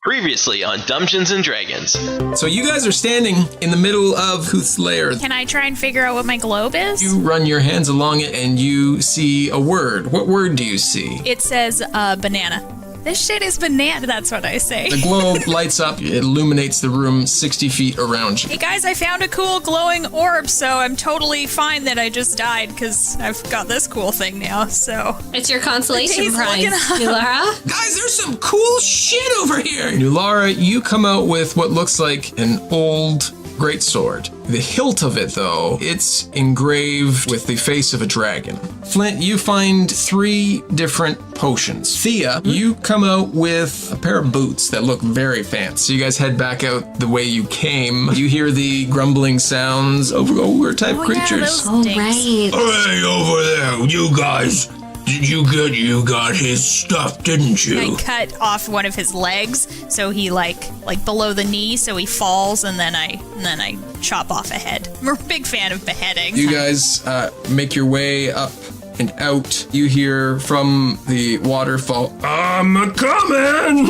Previously on Dumbgeons and Dragons. So you guys are standing in the middle of Huth's lair. Can I try and figure out what my globe is? You run your hands along it and you see a word. What word do you see? It says banana. This shit is banana, that's what I say. The globe lights up. It illuminates the room 60 feet around you. Hey guys, I found a cool glowing orb, so I'm totally fine that I just died because I've got this cool thing now, so. It's your consolation He's prize, Nulara. Guys, there's some cool shit over here. Nulara, you come out with what looks like an old greatsword. The hilt of it, though, it's engraved with the face of a dragon. Flint, you find 3 different potions. Thia, you come out with a pair of boots that look very fancy. You guys head back out the way you came. You hear the grumbling sounds of ogre type creatures. Oh, right. Hey, over there, you guys. You got his stuff, didn't you? I cut off one of his legs, so he like below the knee, so he falls, and then I chop off a head. I'm a big fan of beheading. You guys make your way up and out. You hear from the waterfall, I'm coming!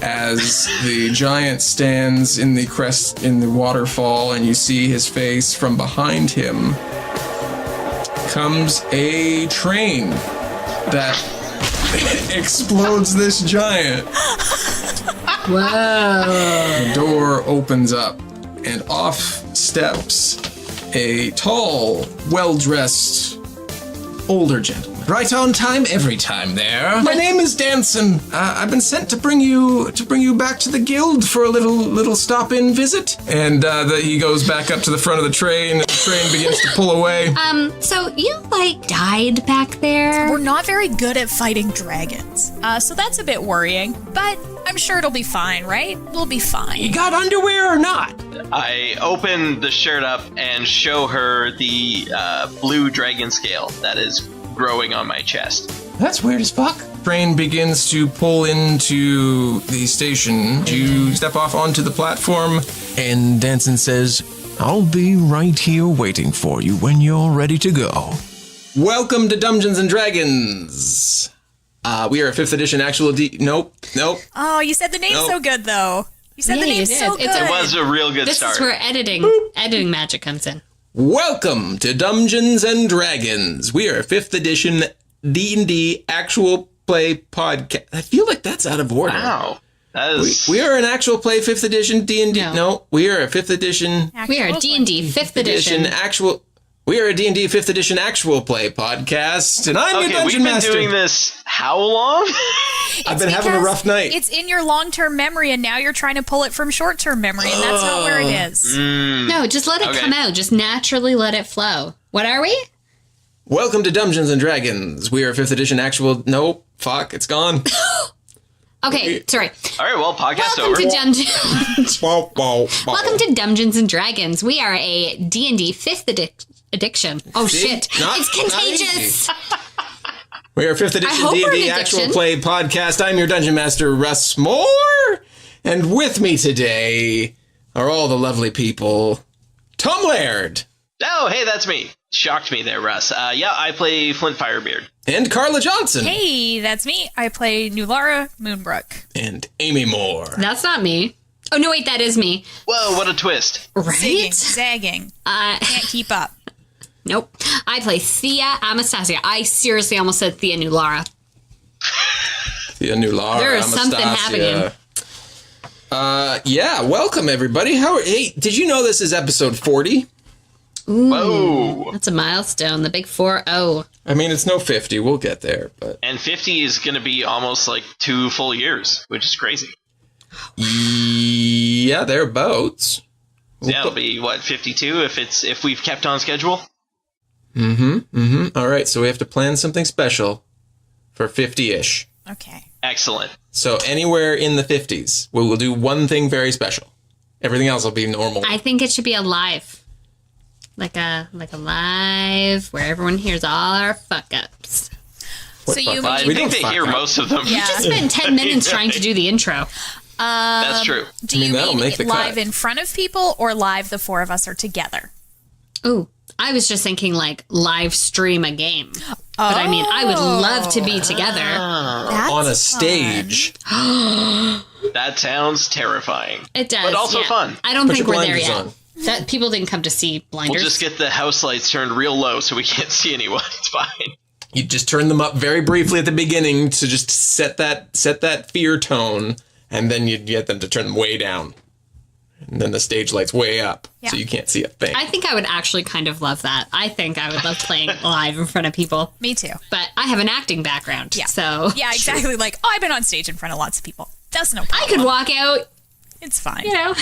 as the giant stands in the crest in the waterfall, and you see his face. From behind him comes a train that explodes this giant. Whoa. The door opens up, and off steps a tall, well-dressed, older gentleman. Right on time, every time there. My name is Danson. I've been sent to bring you back to the guild for a little stop-in visit. And he goes back up to the front of the train, and the train begins to pull away. So you, died back there? We're not very good at fighting dragons, so that's a bit worrying, but I'm sure it'll be fine, right? It'll be fine. You got underwear or not? I open the shirt up and show her the blue dragon scale that is growing on my chest. That's weird as fuck. Train begins to pull into the station. You step off onto the platform, and Danson says, "I'll be right here waiting for you when you're ready to go." Welcome to Dumbgeons and Dragons. We are a 5th edition actual Nope. Oh, you said the name so good, though. You said the name so good. It was a real good This start. is where editing magic comes in. Welcome to Dumbgeons and Dragons. We are a 5th edition D&D actual play podcast. I feel like that's out of order. Wow. That is... We are an actual play 5th edition D&D. No, we are a 5th edition. We are D&D 5th edition. We are a D&D 5th edition actual play podcast, and I'm your dungeon master. We've been doing this how long? I've been having a rough night. It's in your long-term memory, and now you're trying to pull it from short-term memory, and that's not where it is. No, just let it come out. Just naturally let it flow. What are we? Welcome to Dumbgeons and Dragons. We are a 5th edition actual... Nope. Fuck, it's gone. Okay, sorry. All right, well, podcast Welcome over. to Welcome to Dumbgeons and Dragons. We are a D&D 5th edition. Oh, shit. It's contagious. We are 5th edition D&D actual play podcast. I'm your dungeon master, Russ Moore. And with me today are all the lovely people. Tom Laird. Oh, hey, that's me. Shocked me there, Russ. I play Flint Firebeard. And Carla Johnson. Hey, that's me. I play Nulara Moonbrook. And Amy Moore. That's not me. Oh, no, wait, that is me. Whoa, what a twist. Right? Zagging. Can't keep up. Nope. I play Thia Anastasia. I seriously almost said Thia Nulara. Thia Nulara. There is something happening. Welcome everybody. Hey, did you know this is episode 40? Ooh, whoa. That's a milestone, the big 4-0. I mean, it's no 50. We'll get there, but... And 50 is going to be almost like 2 full years, which is crazy. Yeah, thereabouts. It'll be, 52 if we've kept on schedule? All right, so we have to plan something special for 50-ish. Okay. Excellent. So anywhere in the 50s, we will do one thing very special. Everything else will be normal. I think it should be a live. Like a live where everyone hears all our fuck-ups. So you mean... I think they hear most of them. Yeah. We just spent 10 minutes trying to do the intro. That's true. Do you mean make the live cut. in front of people or live the 4 of us are together? Ooh, I was just thinking live stream a game. But I mean, I would love to be together. That's on a stage. That sounds terrifying. It does, but also fun. I don't Put think your we're there blinders yet. on. That people didn't come to see blinders. We'll just get the house lights turned real low so we can't see anyone. It's fine. You just turn them up very briefly at the beginning to just set that fear tone, and then you get them to turn them way down. And then the stage light's way up, so you can't see a thing. I think I would actually kind of love that. I think I would love playing live in front of people. Me too. But I have an acting background, so... Yeah, exactly. Like, I've been on stage in front of lots of people. That's no problem. I could walk out, It's fine. you know...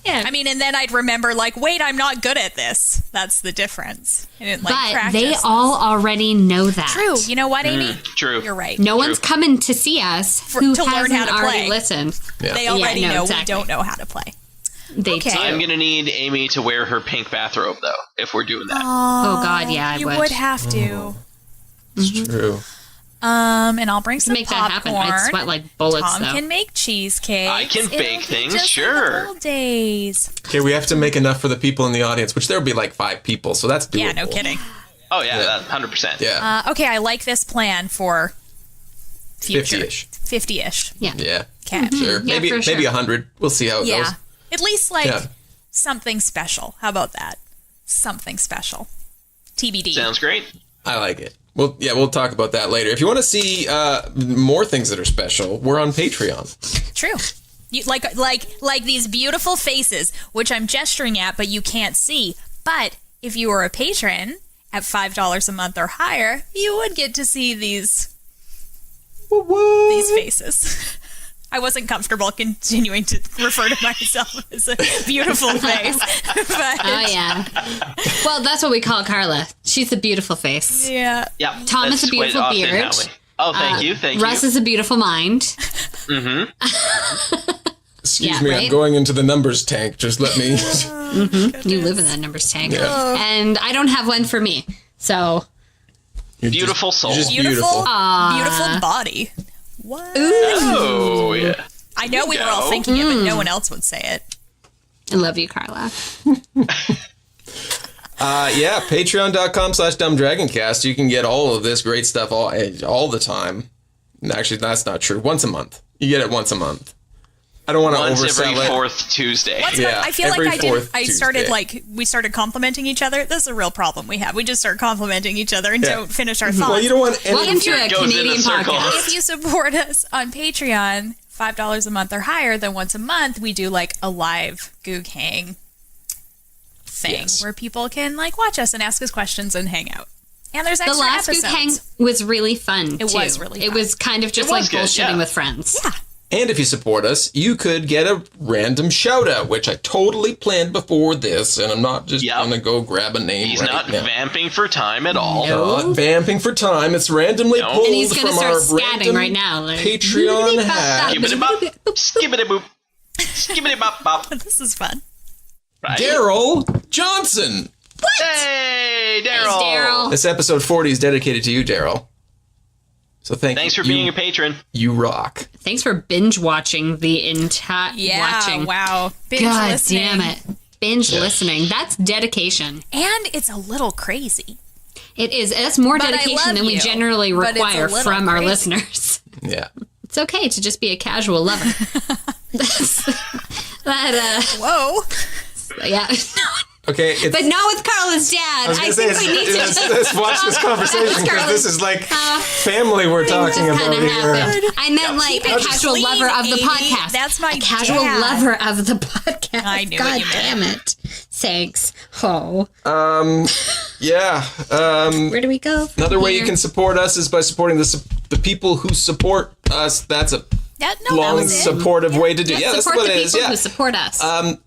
Yeah. I mean, and then I'd remember, like, wait, I'm not good at this. That's the difference. I didn't, like, but practice they this. all already know that. True. You know what, Amy? True. You're right. No one's coming to see us who to learn hasn't how to already play. listened. Yeah. They already Yeah, no, know exactly. we don't know how to play. They Okay. do. I'm going to need Amy to wear her pink bathrobe, though, if we're doing that. Oh, God, yeah, I You would. would have to. It's true. And I'll bring To some make that happen, popcorn. I'd sweat like bullets, Tom though. can make cheesecakes. I can It'll bake be things, just sure. Like the old days. Okay, we have to make enough for the people in the audience, which there'll be like 5 people, so that's doable. Yeah, no kidding. Oh, yeah, that 100%. Yeah, Okay, I like this plan for future. 50-ish. 50-ish. Yeah. Yeah, Okay. sure. Yeah, maybe for sure. maybe 100. We'll see how it Yeah. goes. At least like Yeah. something special. How about that? Something special. TBD. Sounds great. I like it. Well, yeah, we'll talk about that later. If you want to see more things that are special, we're on Patreon. True. You, like these beautiful faces, which I'm gesturing at, but you can't see. But if you were a patron at $5 a month or higher, you would get to see these faces. I wasn't comfortable continuing to refer to myself as a beautiful face. But, Oh, yeah. Well, that's what we call Carla. She's a beautiful face. yeah. Yeah. Tom that's is a beautiful quite often beard. how we- Oh, thank you. Thank Russ you. is a beautiful mind. Excuse Yeah, me, right? I'm going into the numbers tank. Just let me. You live in that numbers tank. Yeah. And I don't have one for me. So, You're Beautiful soul. You're just Beautiful, beautiful. beautiful body. What? Oh, yeah. I know we were all go. thinking it, but no one else would say it. I love you, Carla. Yeah, patreon.com/dumbdragoncast. You can get all of this great stuff all the time. Actually, that's not true. Once a month. You get it once a month. I don't want to Once oversell every it. fourth Tuesday. Yeah, I feel like every I did. fourth I started Tuesday. we started complimenting each other. This is a real problem we have. We just start complimenting each other and Yeah. don't finish our thoughts. Well, you don't want any. Welcome to a goes in a Canadian circle. podcast. If you support us on Patreon, $5 a month or higher, then once a month we do like a live Goog Hang thing Yes. where people can like watch us and ask us questions and hang out. And there's The extra last episodes. Goog Hang was really fun, It too. was really It fun. was kind of just It like was good, bullshitting yeah. with friends. Yeah. And if you support us, you could get a random shout out, which I totally planned before this, and I'm not just Yep. gonna go grab a name He's right not now. vamping for time at all. Not vamping for time. It's randomly No. pulled And he's gonna from start our scatting random right now, like, Patreon hat. Skibbity bop, skibbity boop, skibbity bop bop. This is fun. Right? Daryl Johnson. Hey, Daryl. Daryl. This episode 40 is dedicated to you, Daryl. So Thanks for being a patron. You rock. Thanks for binge watching the entire Yeah. watching. Wow. Binge God listening. damn it. Binge listening. That's dedication. And it's a little crazy. It is. It's more But I dedication love than we you. generally But it's a require little from our crazy. listeners. Yeah. It's okay to just be a casual lover. Whoa. Yeah. Okay. It's, But not with Carla's dad. I think we need to let's watch this conversation because this is like family we're talking just about kind of here. happened. I meant like a casual clean, lover of the Amy. podcast. That's my a casual dad. lover of the podcast. I knew God what you meant. damn it. Thanks. Oh. Yeah. Where do we go? from Another way you here? can support us is by supporting the people who support us. That's a That long, was it. supportive way to do. Yeah, that's support what the it people is. Yeah. who support us.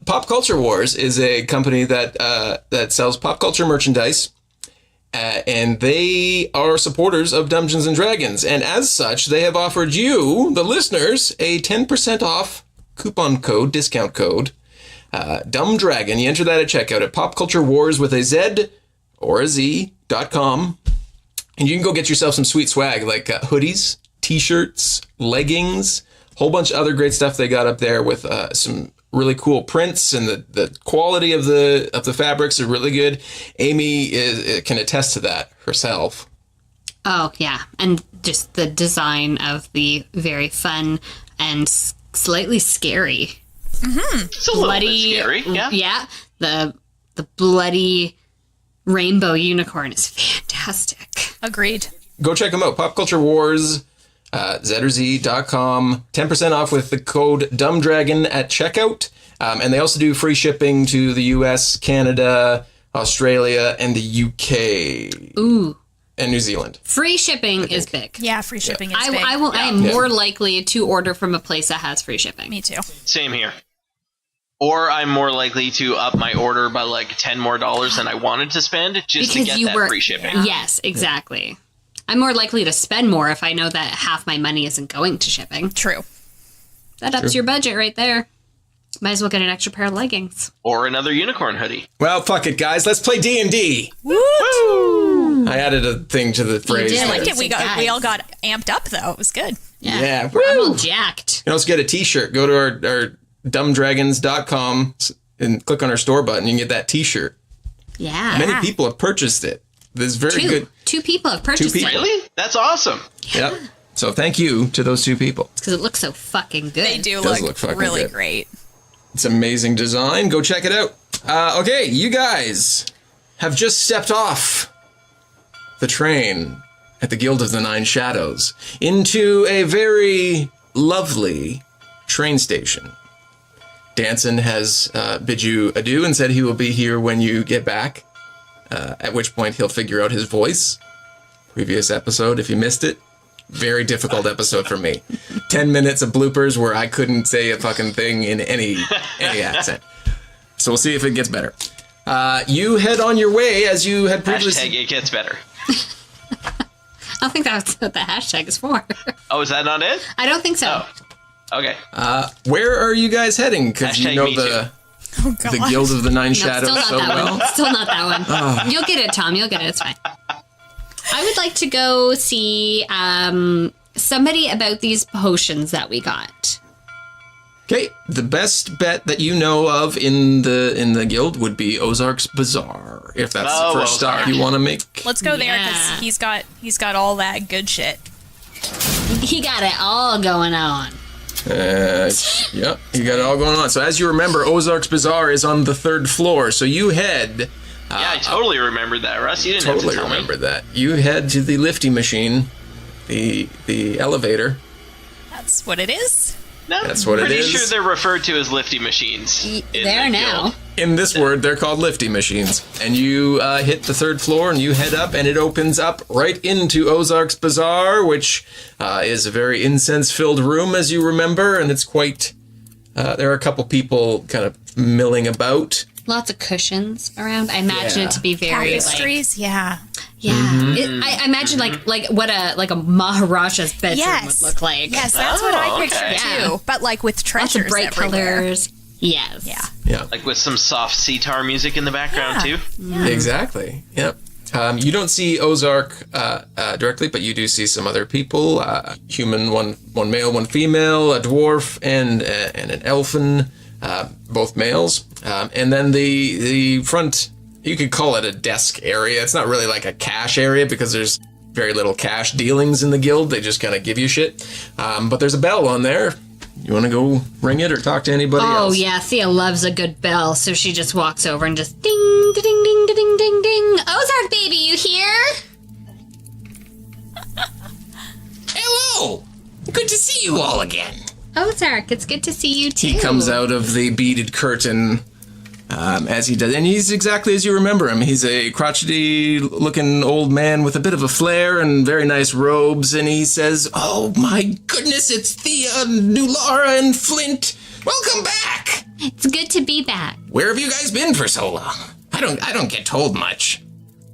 Pop Culture Wars is a company that sells pop culture merchandise, and they are supporters of Dumbgeons and Dragons. And as such, they have offered you, the listeners, a 10% off discount code, Dumb Dragon. You enter that at checkout at Pop Culture Wars with a Z or a Z.com, and you can go get yourself some sweet swag like hoodies, t-shirts, leggings, whole bunch of other great stuff they got up there with some really cool prints, and the quality of the fabrics are really good. Amy can attest to that herself. Oh, yeah. And just the design of the very fun and slightly scary. It's a little bit scary. Yeah. Yeah. The bloody rainbow unicorn is fantastic. Agreed. Go check them out. Pop Culture Wars, ZRZ.com. 10% off with the code DUMBDRAGON at checkout. And they also do free shipping to the US, Canada, Australia, and the UK. Ooh. And New Zealand. Free shipping is big. Yeah, free shipping is big. I am more likely to order from a place that has free shipping. Me too. Same here. Or I'm more likely to up my order by like $10 more than I wanted to spend just to get that free shipping. Yeah. Yes, exactly. I'm more likely to spend more if I know that half my money isn't going to shipping. True. That ups your budget right there. Might as well get an extra pair of leggings. Or another unicorn hoodie. Well, fuck it, guys. Let's play D&D. Woo! I added a thing to the phrase. did. I liked there. it. We all got amped up though. It was good. Yeah. I'm all Woo! jacked. You can also get a t-shirt. Go to our dumbdragons.com and click on our store button. You can get that t-shirt. Yeah. Many people have purchased it. This is very good. Two people have purchased people. it. Really? That's awesome. Yep. So thank you to those two people. Because it looks so fucking good. They do does look look fucking really good. great. It's amazing design. Go check it out. Okay, you guys have just stepped off the train at the Guild of the Nine Shadows into a very lovely train station. Danson has bid you adieu and said he will be here when you get back, at which point he'll figure out his voice. Previous episode, if you missed it, very difficult episode for me. 10 minutes of bloopers where I couldn't say a fucking thing in any accent. So we'll see if it gets better. You head on your way as you had previously... Hashtag it gets better. I don't think that's what the hashtag is for. Oh, is that not it? I don't think so. Oh. Okay. Where are you guys heading? Because you Hashtag know me too. the Guild of the Nine No, Shadows still so not that well. one. Still not that one. You'll get it, Tom. You'll get it. It's fine. I would like to go see somebody about these potions that we got. Okay, the best bet that you know of in the guild would be Ozark's Bazaar. If that's the first stop you want to make. Let's go there Yeah. because he's got all that good shit. He got it all going on. Yep, you got it all going on. So as you remember, Ozark's Bazaar is on the 3rd floor. So you head. Yeah, I totally remembered that, Russ. You didn't Totally have to tell remember me. that. You head to the lifting machine, the elevator. That's what it is. No, That's what it pretty is. sure they're referred to as lifty machines. in There the now. guild. In this word, they're called lifting machines. And you hit the 3rd floor and you head up, and it opens up right into Ozark's Bazaar, which is a very incense-filled room, as you remember. And it's quite... there are a couple people kind of milling about. Lots of cushions around. I imagine it to be very like, Tapestries, yeah. yeah. I imagine like what a Maharaja's bedroom Yes. would look like. Yes, that's what I okay. pictured Yeah. too. But like with Lots treasures of bright everywhere. colors. Yes. Yeah. Yeah. Like with some soft sitar music in the background, Yeah. too. Exactly. Yep. You don't see Ozark directly, but you do see some other people. Human, one male, one female, a dwarf, and an elfin, both males. And then the front, you could call it a desk area. It's not really like a cash area because there's very little cash dealings in the guild. They just kind of give you shit. But there's a bell on there. You want to go ring it or talk to anybody else? Oh yeah, Thea loves a good bell, so she just walks over and just ding, ding, ding, ding, ding, ding, ding. Ozark baby, you here? Hello! Good to see you all again. Ozark, it's good to see you too. He comes out of the beaded curtain as he does. And he's exactly as you remember him. He's a crotchety-looking old man with a bit of a flair and very nice robes. And he says, Oh my goodness, it's Thia, Nulara, and Flint. Welcome back. It's good to be back. Where have you guys been for so long? I don't get told much.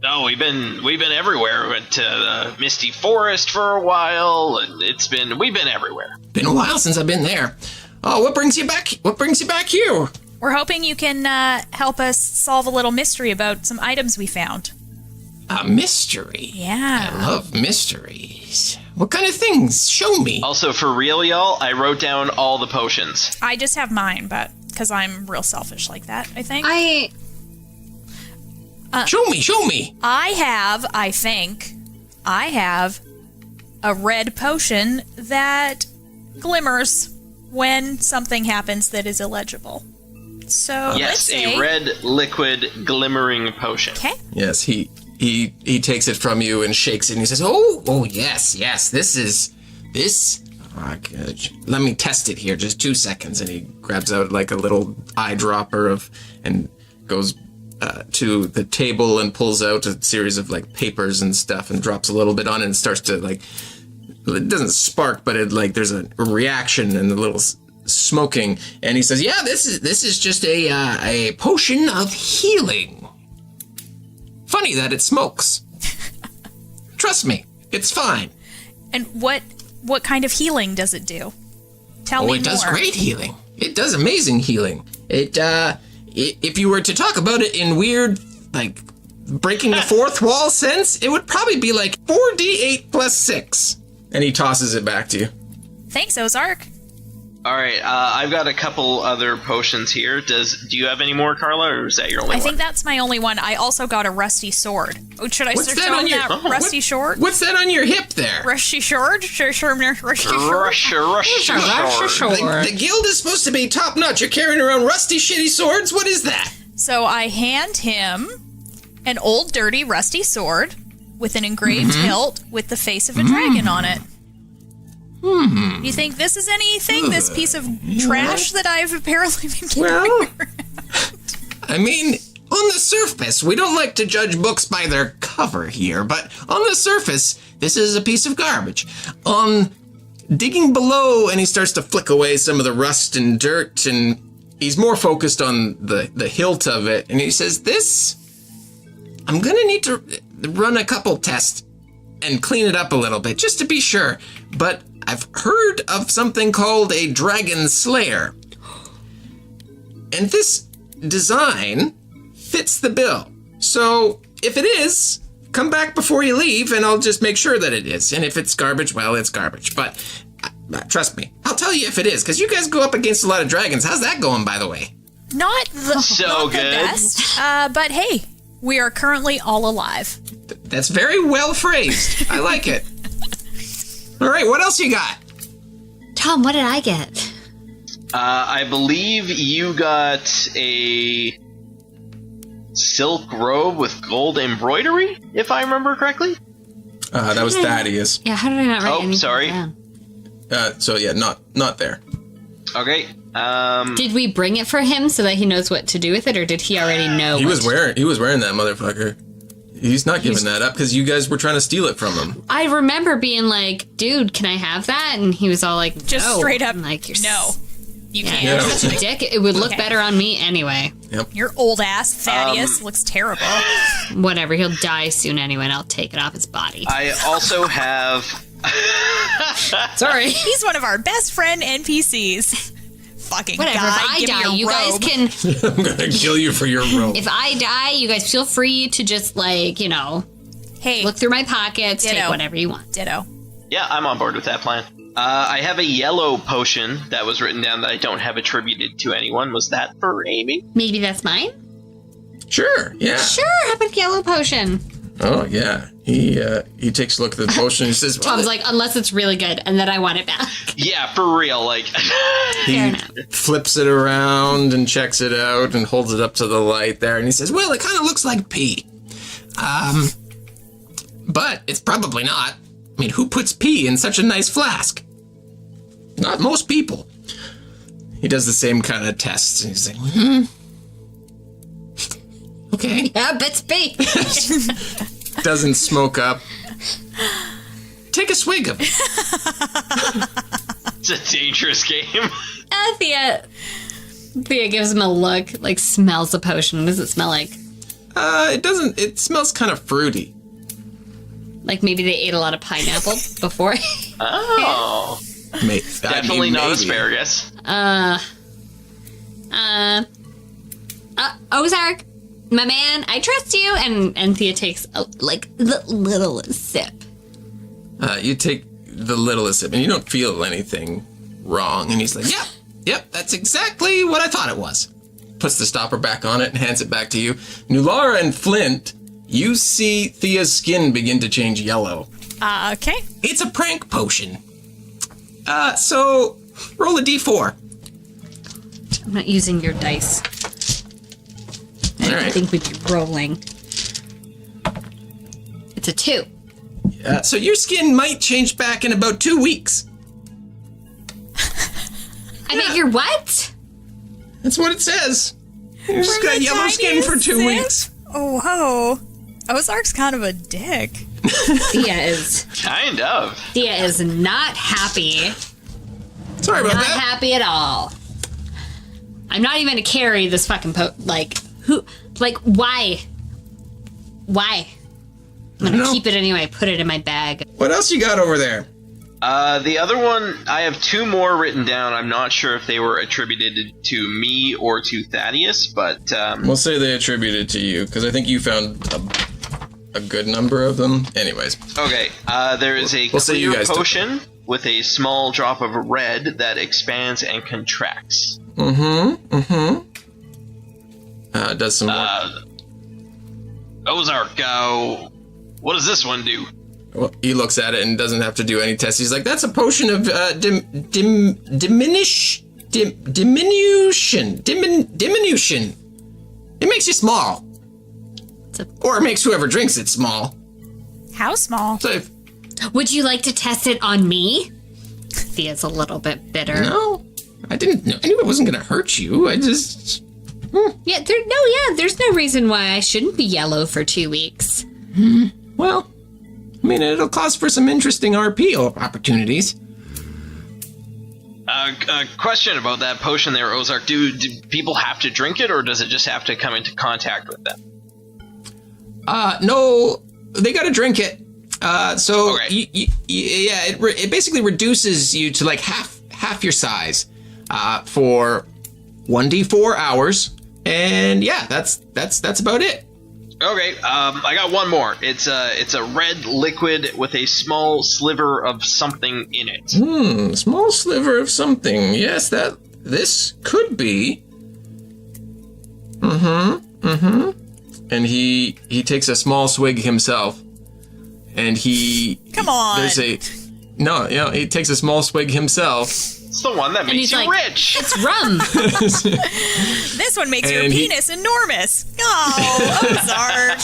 No, we've been everywhere. We went to the Misty Forest for a while, and we've been everywhere. Been a while since I've been there. Oh, what brings you back? What brings you back here? We're hoping you can help us solve a little mystery about some items we found. A mystery. Yeah. I love mysteries. What kind of things? Show me. Also, for real, y'all, I wrote down all the potions. I just have mine, but because I'm real selfish like that, I think. Show me. I think I have a red potion that glimmers. when something happens that is illegible. So let's Yes, say, a red liquid glimmering potion. Okay. Yes, he takes it from you and shakes it, and he says, "Oh, yes, this. Oh, good. Let me test it here, just 2 seconds." And he grabs out like a little eyedropper and goes to the table and pulls out a series of like papers and stuff and drops a little bit on it and starts to like. It doesn't spark, but it like there's a reaction and a little smoking, and he says, "Yeah, this is just a potion of healing. Funny that it smokes. Trust me, it's fine." And what kind of healing does it do? Tell me more. It does great healing. It does amazing healing. If you were to talk about it in weird, like, breaking the fourth wall sense, it would probably be like 4d8 plus 6. And he tosses it back to you. Thanks, Ozark. All right, I've got a couple other potions here. Do you have any more, Carla, or is that your only one? I think that's my only one. I also got a rusty sword. Oh, should I What's show that on him your that rusty sword? What's that on your hip there? Rusty sword? Should I show him that rusty sword? Russia. The guild is supposed to be top notch. You're carrying around rusty, shitty swords? What is that? So I hand him an old, dirty, rusty sword with an engraved hilt with the face of a dragon on it. You think this is anything, this piece of trash that I've apparently been carrying around? I mean, on the surface, we don't like to judge books by their cover here, but on the surface, this is a piece of garbage. On digging below, and he starts to flick away some of the rust and dirt, and he's more focused on the hilt of it, and he says, I'm gonna need to run a couple tests and clean it up a little bit, just to be sure, but I've heard of something called a dragon slayer. And this design fits the bill. So if it is, come back before you leave and I'll just make sure that it is. And if it's garbage, well, it's garbage. But trust me, I'll tell you if it is, because you guys go up against a lot of dragons. How's that going, by the way? Not the So good. best, but hey, we are currently all alive. That's very well phrased. I like it. All right, what else you got? Tom, what did I get? I believe you got a silk robe with gold embroidery, if I remember correctly. That was Thaddeus. Yeah, how did I not write anything sorry. down? So yeah, not there. Okay. Did we bring it for him so that he knows what to do with it, or did he already know? He was wearing that motherfucker. He's not giving that up because you guys were trying to steal it from him. I remember being like, "Dude, can I have that?" And he was all like, Just no. straight up, I'm like, "You're no. You yeah, can't. you're such a dick. It would look Okay. better on me anyway." Your old ass Thaddeus looks terrible. Whatever, he'll die soon anyway, and I'll take it off his body. I also have. Sorry. He's one of our best friend NPCs. Fucking Whatever, guy, if I give me die, your you guys robe. can... I'm gonna kill you for your robe. If I die, you guys feel free to just, like, Hey, look through my pockets, take Ditto. whatever you want. ditto. Yeah, I'm on board with that plan. I have a yellow potion that was written down that I don't have attributed to anyone. Was that for Amy? Maybe that's mine? Sure, yeah. Sure, have a yellow potion. Oh yeah. He takes a look at the potion and he says, Tom's like, unless it's really good, and then I want it back. Yeah, for real. Like, Fair he enough. flips it around and checks it out and holds it up to the light there, and he says, "Well, it kind of looks like pee. But it's probably not. I mean, who puts pee in such a nice flask? Not most people." He does the same kind of tests, and he's like, okay. Yeah, it's pee. Doesn't smoke up. Take a swig of it. it's a dangerous game. Thea gives him a look, like smells the potion. What does it smell like? It doesn't. It smells kind of fruity. Like maybe they ate a lot of pineapple before. Oh. Definitely not asparagus. Ozark, my man, I trust you. And Thea takes the littlest sip. You take the littlest sip, and you don't feel anything wrong. And he's like, yep, that's exactly what I thought it was. Puts the stopper back on it and hands it back to you. Nulara and Flint, you see Thea's skin begin to change yellow. Okay. It's a prank potion. So Roll a d4. I'm not using your dice. I All right. think we'd be rolling. It's a 2. So your skin might change back in about 2 weeks. I bet you're what? That's what it says. You just got yellow skin for 2 weeks. Oh, whoa. Ozark's kind of a dick. Thea is Kind of. not happy. Sorry about Not that. happy at all. I'm not even gonna carry this fucking why? Why? I'm gonna keep it anyway. Put it in my bag. What else you got over there? The other one, I have 2 more written down. I'm not sure if they were attributed to me or to Thaddeus, but We'll say they attribute it to you, because I think you found a good number of them. Anyways. okay. There is a We'll say you clear guys took potion with a small drop of red that expands and contracts. Does some more. Ozark, what does this one do? Well, he looks at it and doesn't have to do any tests. He's like, that's a potion of diminution. It makes you small. Or it makes whoever drinks it small. How small? So if, Would you like to test it on me? Thea's a little bit bitter. no, I didn't know. I knew it wasn't going to hurt you. I just... Yeah, there's no reason why I shouldn't be yellow for 2 weeks. Well, I mean, it'll cause for some interesting RP opportunities. Question about that potion there, Ozark. Do people have to drink it, or does it just have to come into contact with them? No, they got to drink it. So Okay. it basically reduces you to like half your size for 1d4 hours, and yeah, that's about it. Okay, I got one more. It's a red liquid with a small sliver of something in it. Small sliver of something. Yes, this could be. And he takes a small swig himself, and he Come on. he takes a small swig himself. It's the one that makes he's you like, rich. It's rum. This one makes your And he- penis enormous. Oh, Ozark.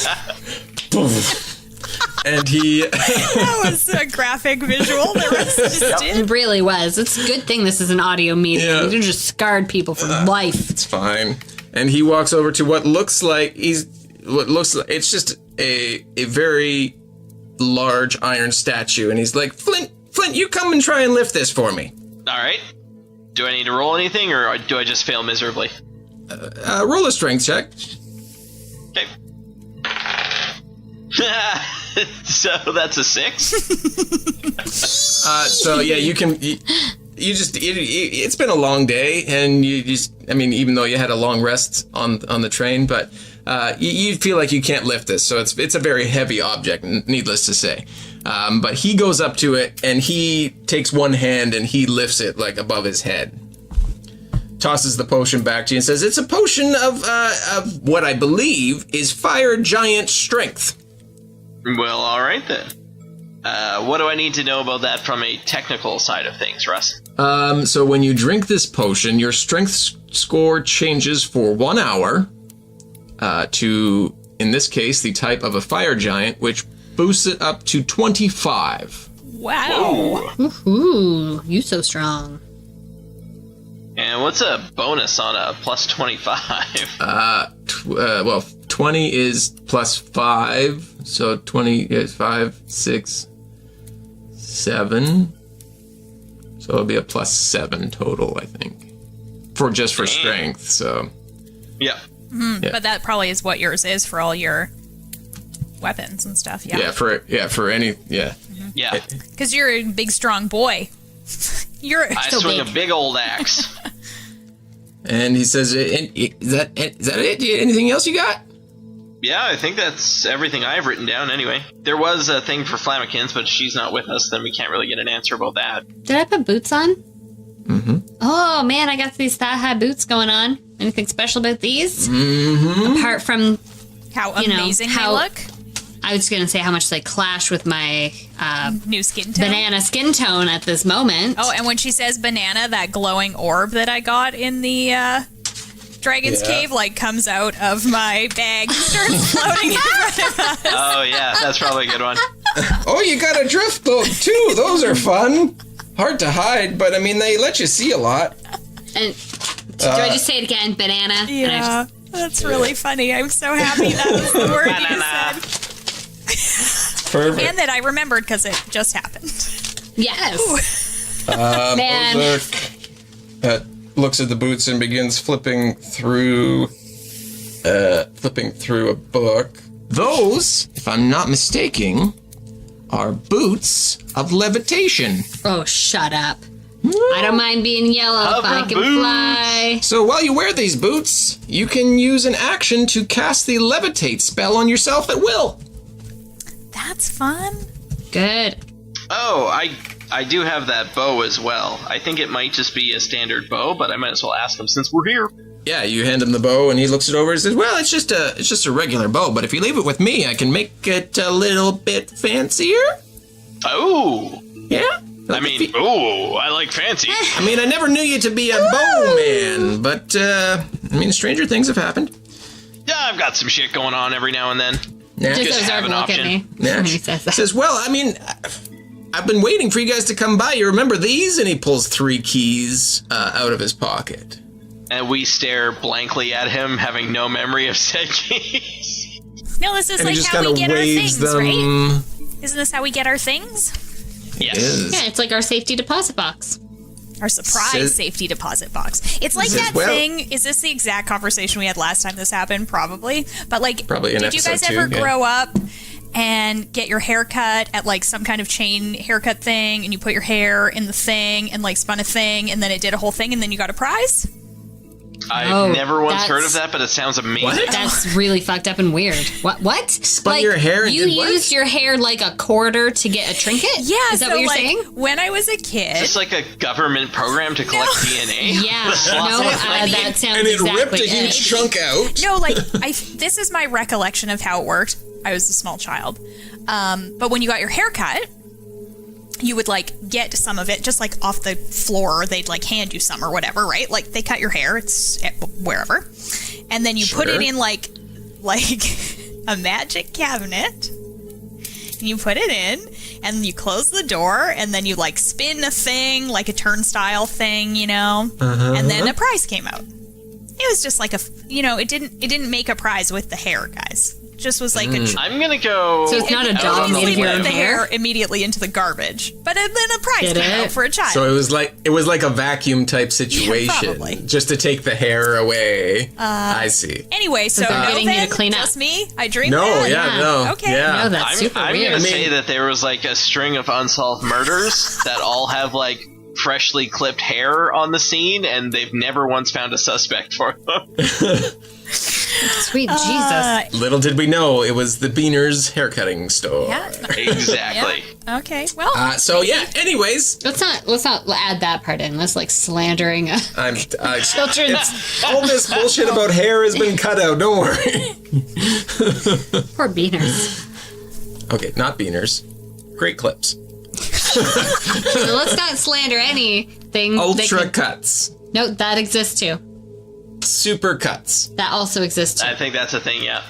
And he That was a graphic visual. The rest just It did. really was. It's a good thing this is an audio medium. Yeah. You just scarred people for life. it's fine. And he walks over to what looks like it's just a very large iron statue, and he's like, Flint, you come and try and lift this for me. All right. Do I need to roll anything, or do I just fail miserably? Roll a strength check. Okay. So that's a 6. So yeah, you can. It's been a long day, and even though you had a long rest on the train, but you feel like you can't lift this. So it's a very heavy object, needless to say. But he goes up to it, and he takes one hand and he lifts it like above his head. Tosses the potion back to you and says, "It's a potion of what I believe is fire giant strength." Well, all right then. What do I need to know about that from a technical side of things, Russ? So when you drink this potion, your strength score changes for 1 hour to, in this case, the type of a fire giant, which boosts it up to 25. Wow. Ooh, you so strong. And what's a bonus on a plus 25? 20 is plus 5, so 20 is 5, 6, 7. So it'll be a plus 7 total, I think, for strength. So Yeah. But that probably is what yours is for all your weapons and stuff. Yeah. for any. Yeah. Because you're a big, strong boy. You're I so swing big. a big old axe. And he says, "Is that it? Anything else you got?" Yeah, I think that's everything I've written down anyway. There was a thing for Flammikins, but she's not with us, then we can't really get an answer about that. Did I put boots on? Mm-hmm. Oh, man, I got these thigh-high boots going on. Anything special about these? Mm-hmm. Apart from, How you know, amazing how- they look. I was going to say how much they clash with my New skin tone. banana skin tone at this moment. Oh, and when she says banana, that glowing orb that I got in the Dragon's Cave, like, comes out of my bag and starts floating in front of us. Oh, yeah, that's probably a good one. Oh, you got a drift boat too. Those are fun. Hard to hide, but I mean, they let you see a lot. And do I just say it again? Banana? And I Yeah, that's really funny. I'm so happy that was the word Banana. you said. Perfect. And that I remembered because it just happened. Yes. Man. Ozark looks at the boots and begins flipping through a book. Those, if I'm not mistaken, are boots of levitation. Oh, shut up. I don't mind being yellow if I can boots. fly. So while you wear these boots, you can use an action to cast the levitate spell on yourself at will. That's fun. Good. Oh, I do have that bow as well. I think it might just be a standard bow, but I might as well ask him since we're here. Yeah, you hand him the bow and he looks it over and says, "Well, it's just a regular bow, but if you leave it with me, I can make it a little bit fancier." Oh, Yeah? I mean, ooh, I like fancy. I mean, I never knew you to be a bowman, but I mean, stranger things have happened. Yeah, I've got some shit going on every now and then. Yeah. Just Just have Ozark an look at option. me Yeah. when he says that. Says, "Well, I mean, I've been waiting for you guys to come by. You remember these?" And he pulls 3 keys out of his pocket. And we stare blankly at him, having no memory of said keys. No, this is And he like just how kind we of get our waves things, them. right? Isn't this how we get our things? Yes. Is. Yeah, it's like our safety deposit box. Our surprise Says- safety deposit box. It's like Says, that well- thing. Is this the exact conversation we had last time this happened? Probably. But like, Probably in did you guys episode ever 2, yeah. grow up and get your hair cut at like some kind of chain haircut thing, and you put your hair in the thing and like spun a thing, and then it did a whole thing, and then you got a prize? I've Oh, never once heard that's- of that, but it sounds amazing. What? That's really fucked up and weird. What? Spun like, your hair and you did what? used your hair like a quarter to get a trinket? Yeah. Is that so what you're like, saying? when I was a kid, Just like a government program to collect DNA? Yeah. With slots No, of money? that sounds And it exactly ripped a huge it. chunk out. no, like this is my recollection of how it worked. I was a small child, but when you got your hair cut, you would like get some of it just like off the floor. They'd like hand you some or whatever, right? Like they cut your hair, it's wherever, and then you put it Sure. in like a magic cabinet. And you put it in, and you close the door, and then you like spin a thing, like a turnstile thing, you know, and then a prize came out. It was just like it didn't make a prize with the hair, guys. It just was like a. I'm gonna go. So it's not a out dog on the made of Obviously your limb. put own the hair hair? immediately into the garbage, but then a prize Did came it? out for a child. So it was like a vacuum type situation, probably. just to take the hair away. I see. Anyway, so they're no, getting you to then, clean up. just me. I dreamed No, that. yeah, no, Okay. yeah. No, that's super I'm weird. gonna say that there was like a string of unsolved murders that all have like freshly clipped hair on the scene, and they've never once found a suspect for them. Sweet Jesus. Little did we know it was the Beaner's haircutting store. Yeah. Exactly. Okay. Well, So yeah. Anyways, Let's not add that part in. Let's like slandering children's all this bullshit about hair has been cut out. Don't worry. poor beaners. Okay, not Beaners. Great clips. So let's not slander anything. Ultra cuts. No, that exists too. Super cuts. That also exists too. I think that's a thing, yeah.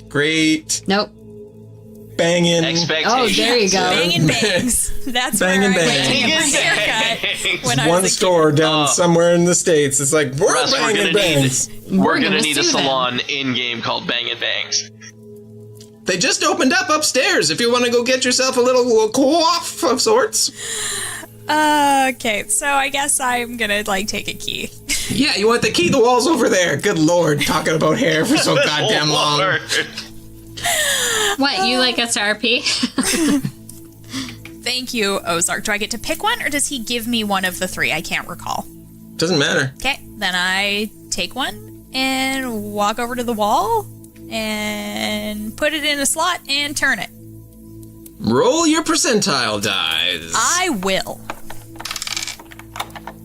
Great. Nope. Banging. Expectations. Oh, there you go. bang and bangs. That's Bang where and I went bangs. to get my Bang and haircut bangs. when I One was a store down somewhere in the States. It's like, we're Russ, banging bangs. we're gonna gonna need a sue them. salon in-game called Bang and Bangs. They just opened up upstairs if you want to go get yourself a little coif of sorts. Okay, so I guess I'm gonna like take a key. Yeah, you want the key? The wall's over there. Good lord, talking about hair for so goddamn Oh, long. Lord. What, you like SRP? Thank you, Ozark. Do I get to pick one, or does he give me one of the 3? I can't recall. Doesn't matter. Okay, then I take one and walk over to the wall and put it in a slot and turn it. Roll your percentile dice. I will.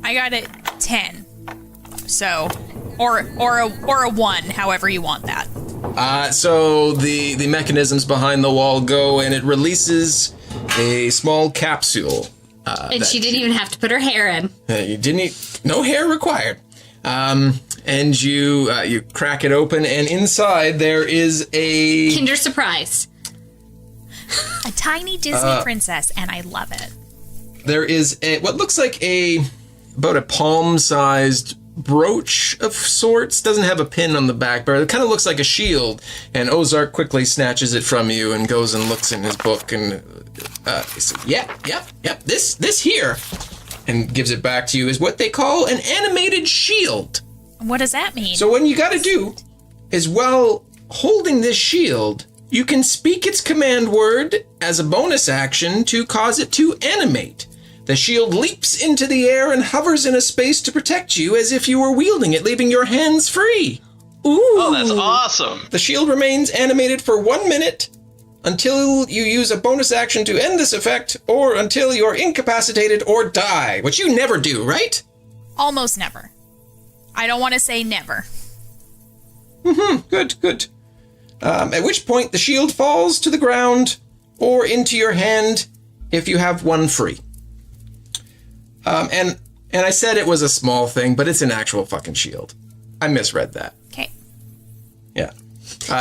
I got a 10. So, or a 1, however you want that. So the mechanisms behind the wall go, and it releases a small capsule. And she didn't even have to put her hair in. You didn't. No hair required. And you crack it open, and inside there is a Kinder Surprise. A tiny Disney princess, and I love it. There is what looks like about a palm-sized brooch of sorts. Doesn't have a pin on the back, but it kind of looks like a shield. And Ozark quickly snatches it from you and goes and looks in his book and says, yep. This here, and gives it back to you, is what they call an animated shield. What does that mean? So what you got to do is, while holding this shield, you can speak its command word as a bonus action to cause it to animate. The shield leaps into the air and hovers in a space to protect you as if you were wielding it, leaving your hands free. Ooh. Oh, that's awesome. The shield remains animated for 1 minute until you use a bonus action to end this effect, or until you're incapacitated or die, which you never do, right? Almost never. I don't want to say never. Good. At which point the shield falls to the ground or into your hand if you have one free. And I said it was a small thing, but it's an actual fucking shield. I misread that. Okay. Yeah.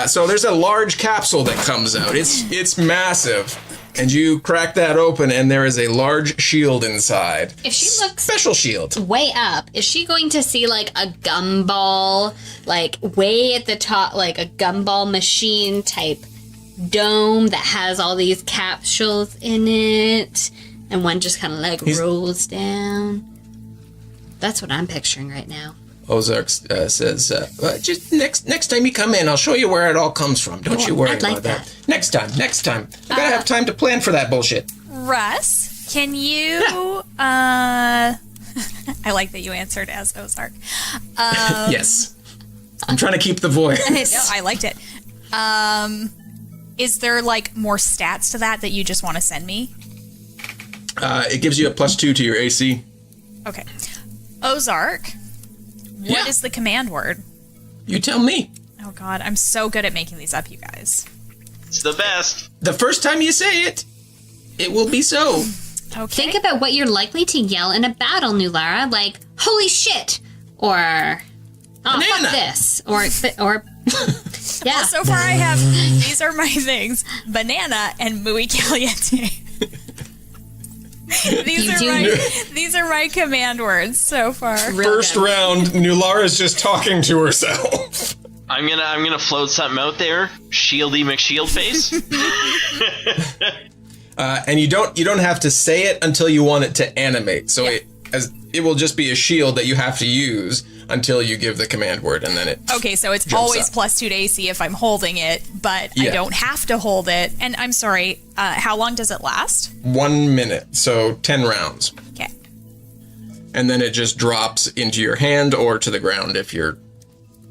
So there's a large capsule that comes out. It's massive. And you crack that open, and there is a large shield inside. If she looks special shield way up, is she going to see like a gumball, like way at the top, like a gumball machine type dome that has all these capsules in it, and one just kind of like rolls down? That's what I'm picturing right now. Ozark says, just next time you come in, I'll show you where it all comes from. Don't you worry about that. Next time. I gotta have time to plan for that bullshit. Russ, can you, I like that you answered as Ozark. Yes. I'm trying to keep the voice. No, I liked it. Is there, like, more stats to that you just want to send me? It gives you a +2 to your AC. Okay. Ozark, what is the command word? You tell me. Oh, God, I'm so good at making these up, you guys. It's the best. The first time you say it, it will be so. Okay. Think about what you're likely to yell in a battle, Nulara, like, holy shit, or, oh, Banana. fuck this, or yeah. Well, so far I have, these are my things, banana and muy caliente. These are my command words so far. First round, Nulara's just talking to herself. I'm gonna float something out there. Shieldy McShieldface. And you don't have to say it until you want it to animate. So it will just be a shield that you have to use until you give the command word, and then it. Okay, so it's always up. +2 to AC if I'm holding it, but I don't have to hold it. And I'm sorry, how long does it last? 1 minute, so 10 rounds. Okay. And then it just drops into your hand or to the ground if you're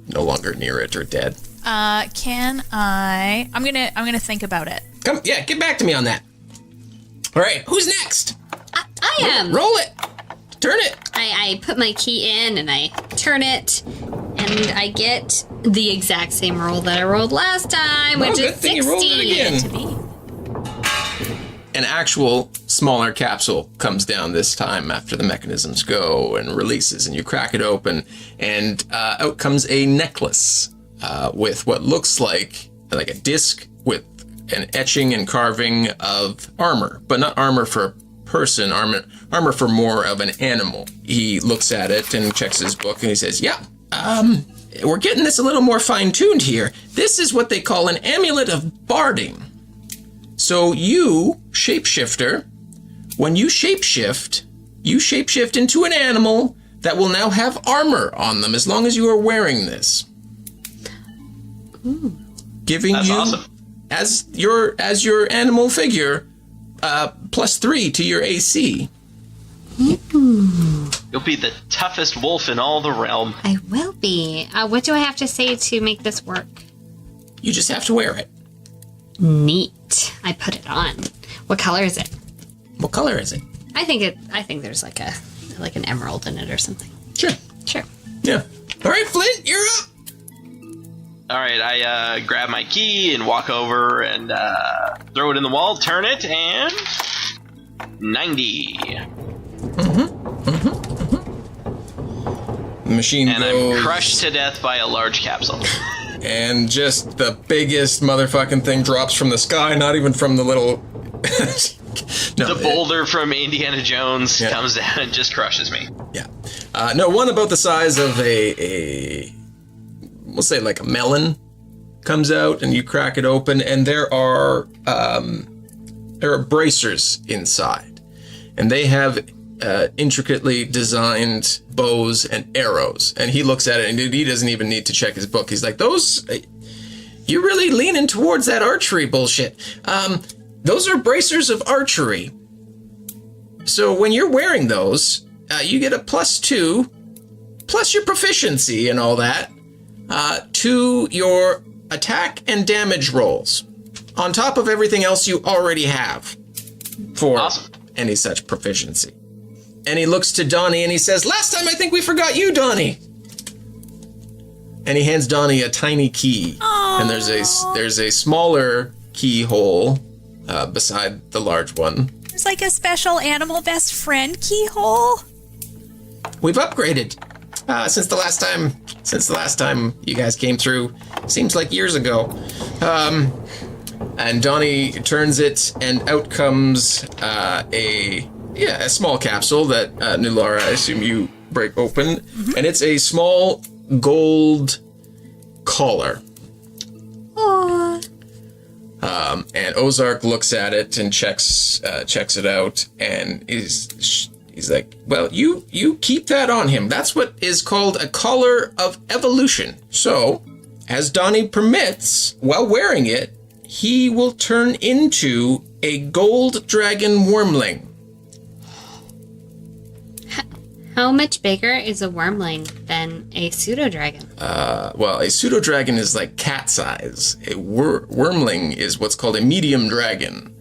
no longer near it or dead. Can I? I'm gonna think about it. Get back to me on that. All right, who's next? I am. Roll it. Turn it. I put my key in and I turn it, and I get the exact same roll that I rolled last time, which is 60. You rolled it again. To be. An actual smaller capsule comes down this time after the mechanisms go and releases, and you crack it open, and out comes a necklace with what looks like a disc with an etching and carving of armor, but not armor for a person, armor for more of an animal. He looks at it and checks his book, and he says, we're getting this a little more fine-tuned here. This is what they call an amulet of barding. So you, shapeshifter, when you shapeshift into an animal that will now have armor on them as long as you are wearing this. Ooh. Giving That's you, awesome. as your animal figure, +3 to your AC. Ooh. You'll be the toughest wolf in all the realm. I will be. What do I have to say to make this work? You just have to wear it. Neat. I put it on. What color is it? What color is it? I think there's like an emerald in it or something. Sure. Sure. Yeah. All right, Flint, you're up. All right, I grab my key and walk over and throw it in the wall, turn it, and 90. The machine And goes, I'm crushed to death by a large capsule. and just the biggest motherfucking thing drops from the sky, not even from the little... The boulder from Indiana Jones comes down and just crushes me. Yeah. No, one about the size of a we'll say like a melon comes out, and you crack it open, and there are bracers inside, and they have intricately designed bows and arrows. And he looks at it, and he doesn't even need to check his book. He's like, "Those, you're really leaning towards that archery bullshit. Those are bracers of archery. So when you're wearing those, you get a +2, plus your proficiency and all that, to your attack and damage rolls, on top of everything else you already have for any such proficiency." And he looks to Donnie and he says, "Last time I think we forgot you, Donnie." And he hands Donnie a tiny key. Aww. And there's a smaller keyhole beside the large one. There's like a special animal best friend keyhole. We've upgraded since the last time you guys came through. Seems like years ago. And Donnie turns it, and out comes a small capsule that Nulara, I assume you break open, and it's a small gold collar. Aww. And Ozark looks at it and checks it out, and he's like, "Well, you keep that on him. That's what is called a collar of evolution. So, as Donnie permits, while wearing it, he will turn into a gold dragon wormling." How much bigger is a wormling than a pseudo-dragon? Well, a pseudo-dragon is like cat size. A wormling is what's called a medium dragon.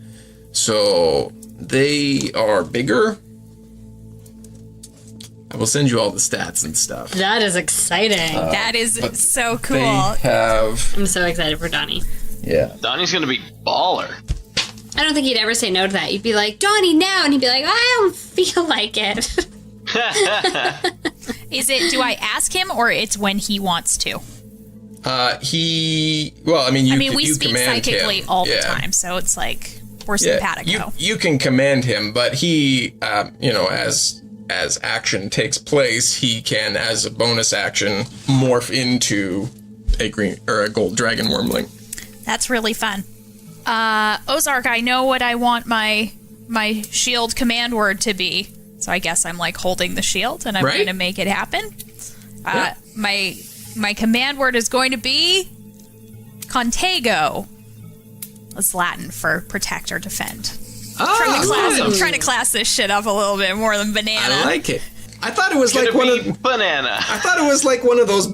So, they are bigger. I will send you all the stats and stuff. That is exciting. That is so cool. They have... I'm so excited for Donnie. Yeah. Donnie's gonna be baller. I don't think he'd ever say no to that. You'd be like, "Donnie, now," and he'd be like, "I don't feel like it." Is it, do I ask him, or it's when he wants to? We speak psychically all the time, so it's like, we're simpatico. You can command him, but he, as action takes place, he can, as a bonus action, morph into a green or a gold dragon wormling. That's really fun. Ozark, I know what I want my shield command word to be. So I guess I'm like holding the shield, and I'm going to make it happen. My command word is going to be Contego. That's Latin for protect or defend. I'm trying to class this shit up a little bit more than banana. I like it. I thought it was like banana. I thought it was like one of those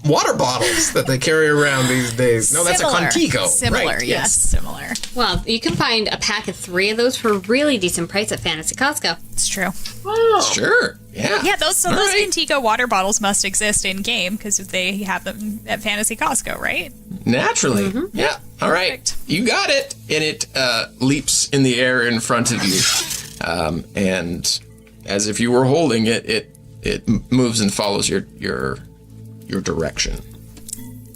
water bottles that they carry around these days. No, that's a Contigo. Similar, right, yes, similar. Well, you can find a pack of 3 of those for a really decent price at Fantasy Costco. It's true. Oh, sure. Yeah. Yeah, those Contigo water bottles must exist in game because they have them at Fantasy Costco, right? Naturally. Mm-hmm. Yeah. All right. Perfect. You got it. And it leaps in the air in front of you. And as if you were holding it, it moves and follows your direction.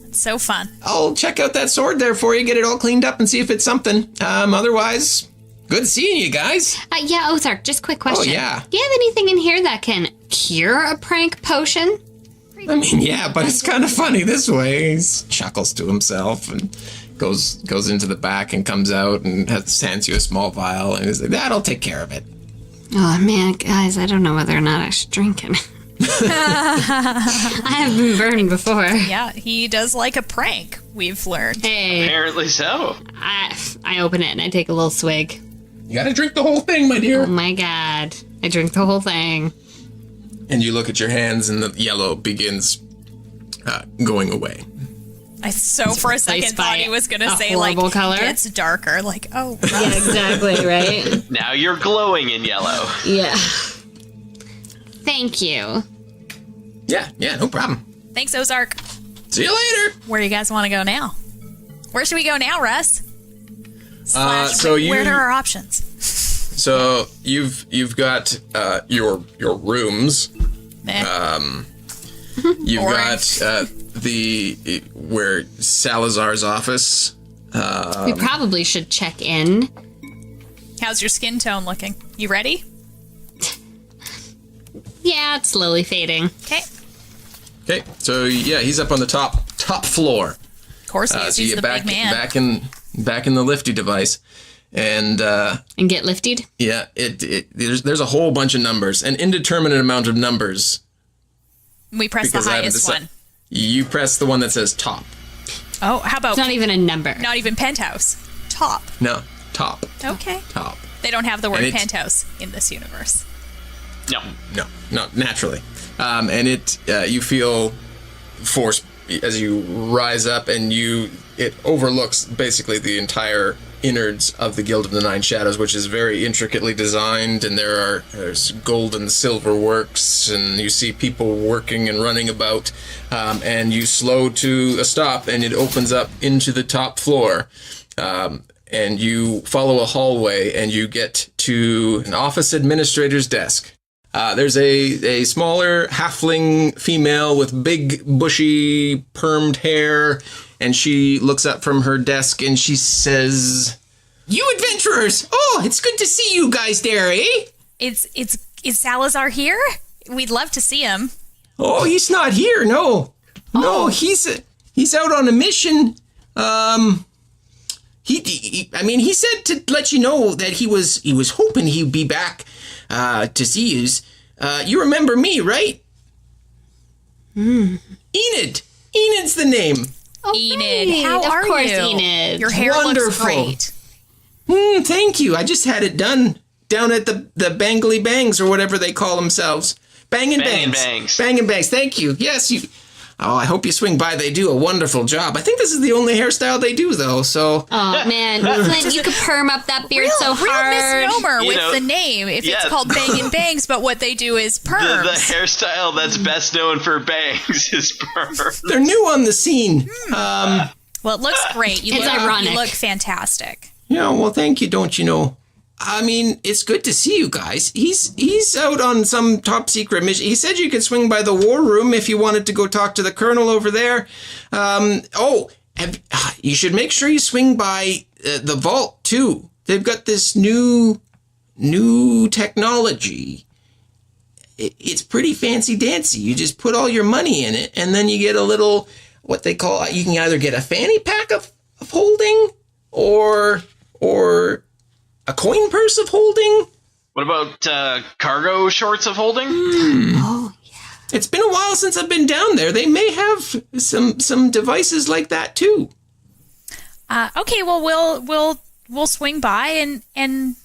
It's so fun. I'll check out that sword there for you, get it all cleaned up, and see if it's something. Otherwise, good seeing you guys. Yeah, Ozark, just quick question. Oh, yeah. Do you have anything in here that can cure a prank potion? I mean, yeah, but it's kind of funny this way. He chuckles to himself and goes into the back and comes out and hands you a small vial, and he's like, "That'll take care of it." Oh, man, guys, I don't know whether or not I should drink it. I have been burned before. Yeah, he does like a prank, we've learned. Hey. Apparently so. I open it and I take a little swig. You gotta drink the whole thing, my dear. Oh, my God. I drink the whole thing. And you look at your hands, and the yellow begins going away. I for a second thought he was going to say, like, color. It's darker. Like, oh. Yeah, exactly, right? Now you're glowing in yellow. Yeah. Thank you. Yeah, no problem. Thanks, Ozark. See you later. Where do you guys want to go now? Where should we go now, Russ? Where are our options? So you've got your rooms. You've got where Salazar's office. We probably should check in. How's your skin tone looking? You ready? Yeah, it's slowly fading. Okay. Okay, so yeah, he's up on the top floor. Of course he is. So He's you're the big man. back in the lifty device, and get lifted. Yeah, there's a whole bunch of numbers, an indeterminate amount of numbers. We press the highest one. You press the one that says top. Oh, how about... It's not even a number. Not even penthouse. Top. No, top. Okay. Top. They don't have the word penthouse in this universe. No, naturally. And you feel force as you rise up, and it overlooks basically the entire innards of the Guild of the Nine Shadows, which is very intricately designed, and there's gold and silver works, and you see people working and running about, and you slow to a stop, and it opens up into the top floor, and you follow a hallway, and you get to an office administrator's desk. There's a smaller halfling female with big, bushy, permed hair, and she looks up from her desk and she says, "You adventurers! Oh, it's good to see you guys there, eh?" Is Salazar here? We'd love to see him. Oh, he's not here, no. No, he's out on a mission. He said to let you know that he was hoping he'd be back to see you. You remember me, right? Enid. Enid's the name. Oh, Enid, how are you? Of course, Enid. Your hair looks great. Thank you. I just had it done down at the Bangly Bangs, or whatever they call themselves. Bang and Bangs. Bang and Bangs. Thank you. Yes, you... Oh, I hope you swing by. They do a wonderful job. I think this is the only hairstyle they do, though, so... Oh, man. Flint, you could perm up that beard so hard. Real misnomer with the name. If it's called Bang and Bangs, but what they do is perms. The hairstyle that's best known for bangs is perm. They're new on the scene. Well, it looks great. It's ironic. You look fantastic. Yeah, well, thank you, don't you know? I mean, it's good to see you guys. He's out on some top secret mission. He said you could swing by the war room if you wanted to go talk to the colonel over there. You should make sure you swing by the vault too. They've got this new technology. It's pretty fancy dancy. You just put all your money in it, and then you get a little, what they call, you can either get a fanny pack of holding or a coin purse of holding. What about cargo shorts of holding? Oh, yeah. It's been a while since I've been down there. They may have some devices like that too. Okay, well we'll swing by and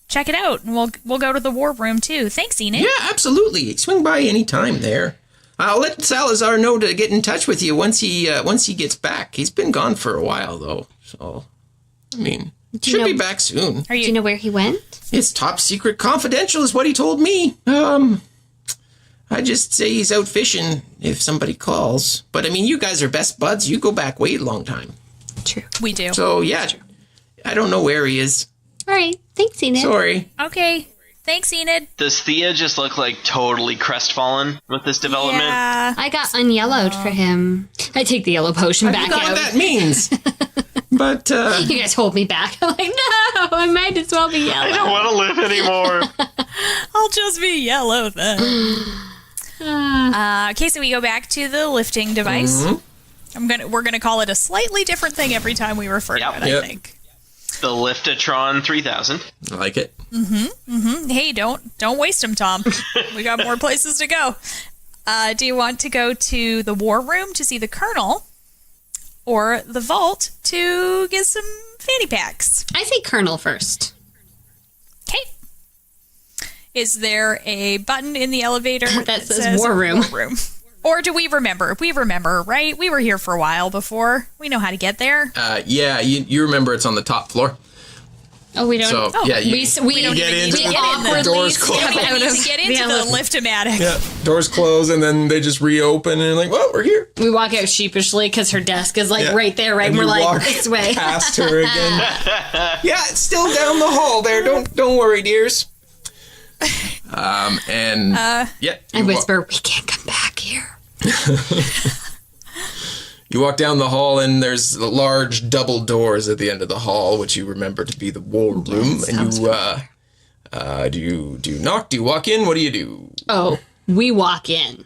check it out, and we'll go to the war room too. Thanks, Enid. Yeah, absolutely. Swing by any time there. I'll let Salazar know to get in touch with you once he gets back. He's been gone for a while though, so I mean. Should be back soon. Do you know where he went? It's top secret confidential is what he told me. I just say he's out fishing if somebody calls. But I mean, you guys are best buds. You go back way a long time. True. We do. So yeah, I don't know where he is. All right. Thanks, Enid. Sorry. Okay. Thanks, Enid. Does Thia just look like totally crestfallen with this development? Yeah. I got unyellowed for him. I take the yellow potion back I don't know out. what that means. But You guys hold me back. I'm like, no, I might as well be yellow. I don't want to live anymore. I'll just be yellow then. Okay, so we go back to the lifting device. Mm-hmm. We're gonna call it a slightly different thing every time we refer to it. I think. The Liftatron 3000. I like it. Hey, don't waste them, Tom. We got more places to go. Do you want to go to the war room to see the colonel, or the vault to get some fanny packs? I say Colonel first. Okay. Is there a button in the elevator that says war room? Or do we remember? We remember, right? We were here for a while before. We know how to get there. Yeah, you remember it's on the top floor. Oh, we don't. So, yeah, you we get into get in awkwardly the doors We closed. don't even need to get into the lift-o-matic. Yeah, doors close, and then they just reopen, and you're like, well, we're here. We walk out sheepishly because her desk is like Yeah. right there, right? And we're you like, walk this way. past her again. Yeah, it's still down the hall there. Don't worry, dears. Yeah. I whisper, we can't come back here. You walk down the hall, and there's large double doors at the end of the hall, which you remember to be the war room. And you do you knock? Do you walk in? What do you do? Oh, we walk in.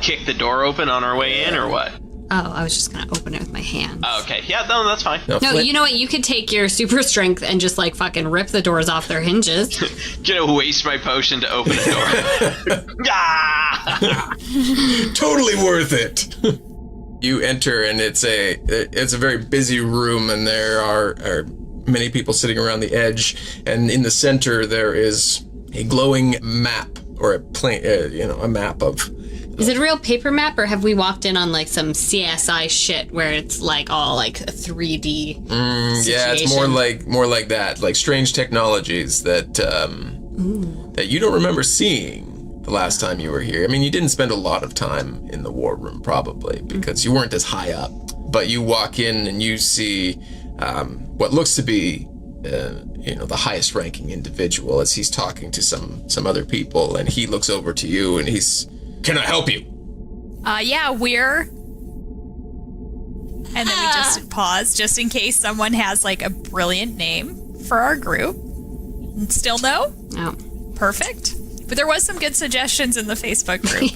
Kick the door open on our way in, or what? Oh, I was just going to open it with my hand. Oh, okay. Yeah, no, that's fine. No, Flint- you know what? You could take your super strength and just like fucking rip the doors off their hinges. Gonna waste my potion to open a door. Ah! Totally worth it. You enter, and it's a very busy room, and there are many people sitting around the edge, and in the center there is a glowing map, or a map of. Is it a real paper map, or have we walked in on like some CSI shit where it's like all like a 3D? Yeah, it's more like that, like strange technologies that that you don't remember seeing the last time you were here. I mean, you didn't spend a lot of time in the war room, probably, because you weren't as high up. But you walk in and you see what looks to be, the highest ranking individual as he's talking to some other people, and he looks over to you and he's, "Can I help you?" Yeah, we're... And then we just pause, just in case someone has, like, a brilliant name for our group. Still no? No. Perfect. But there was some good suggestions in the Facebook group.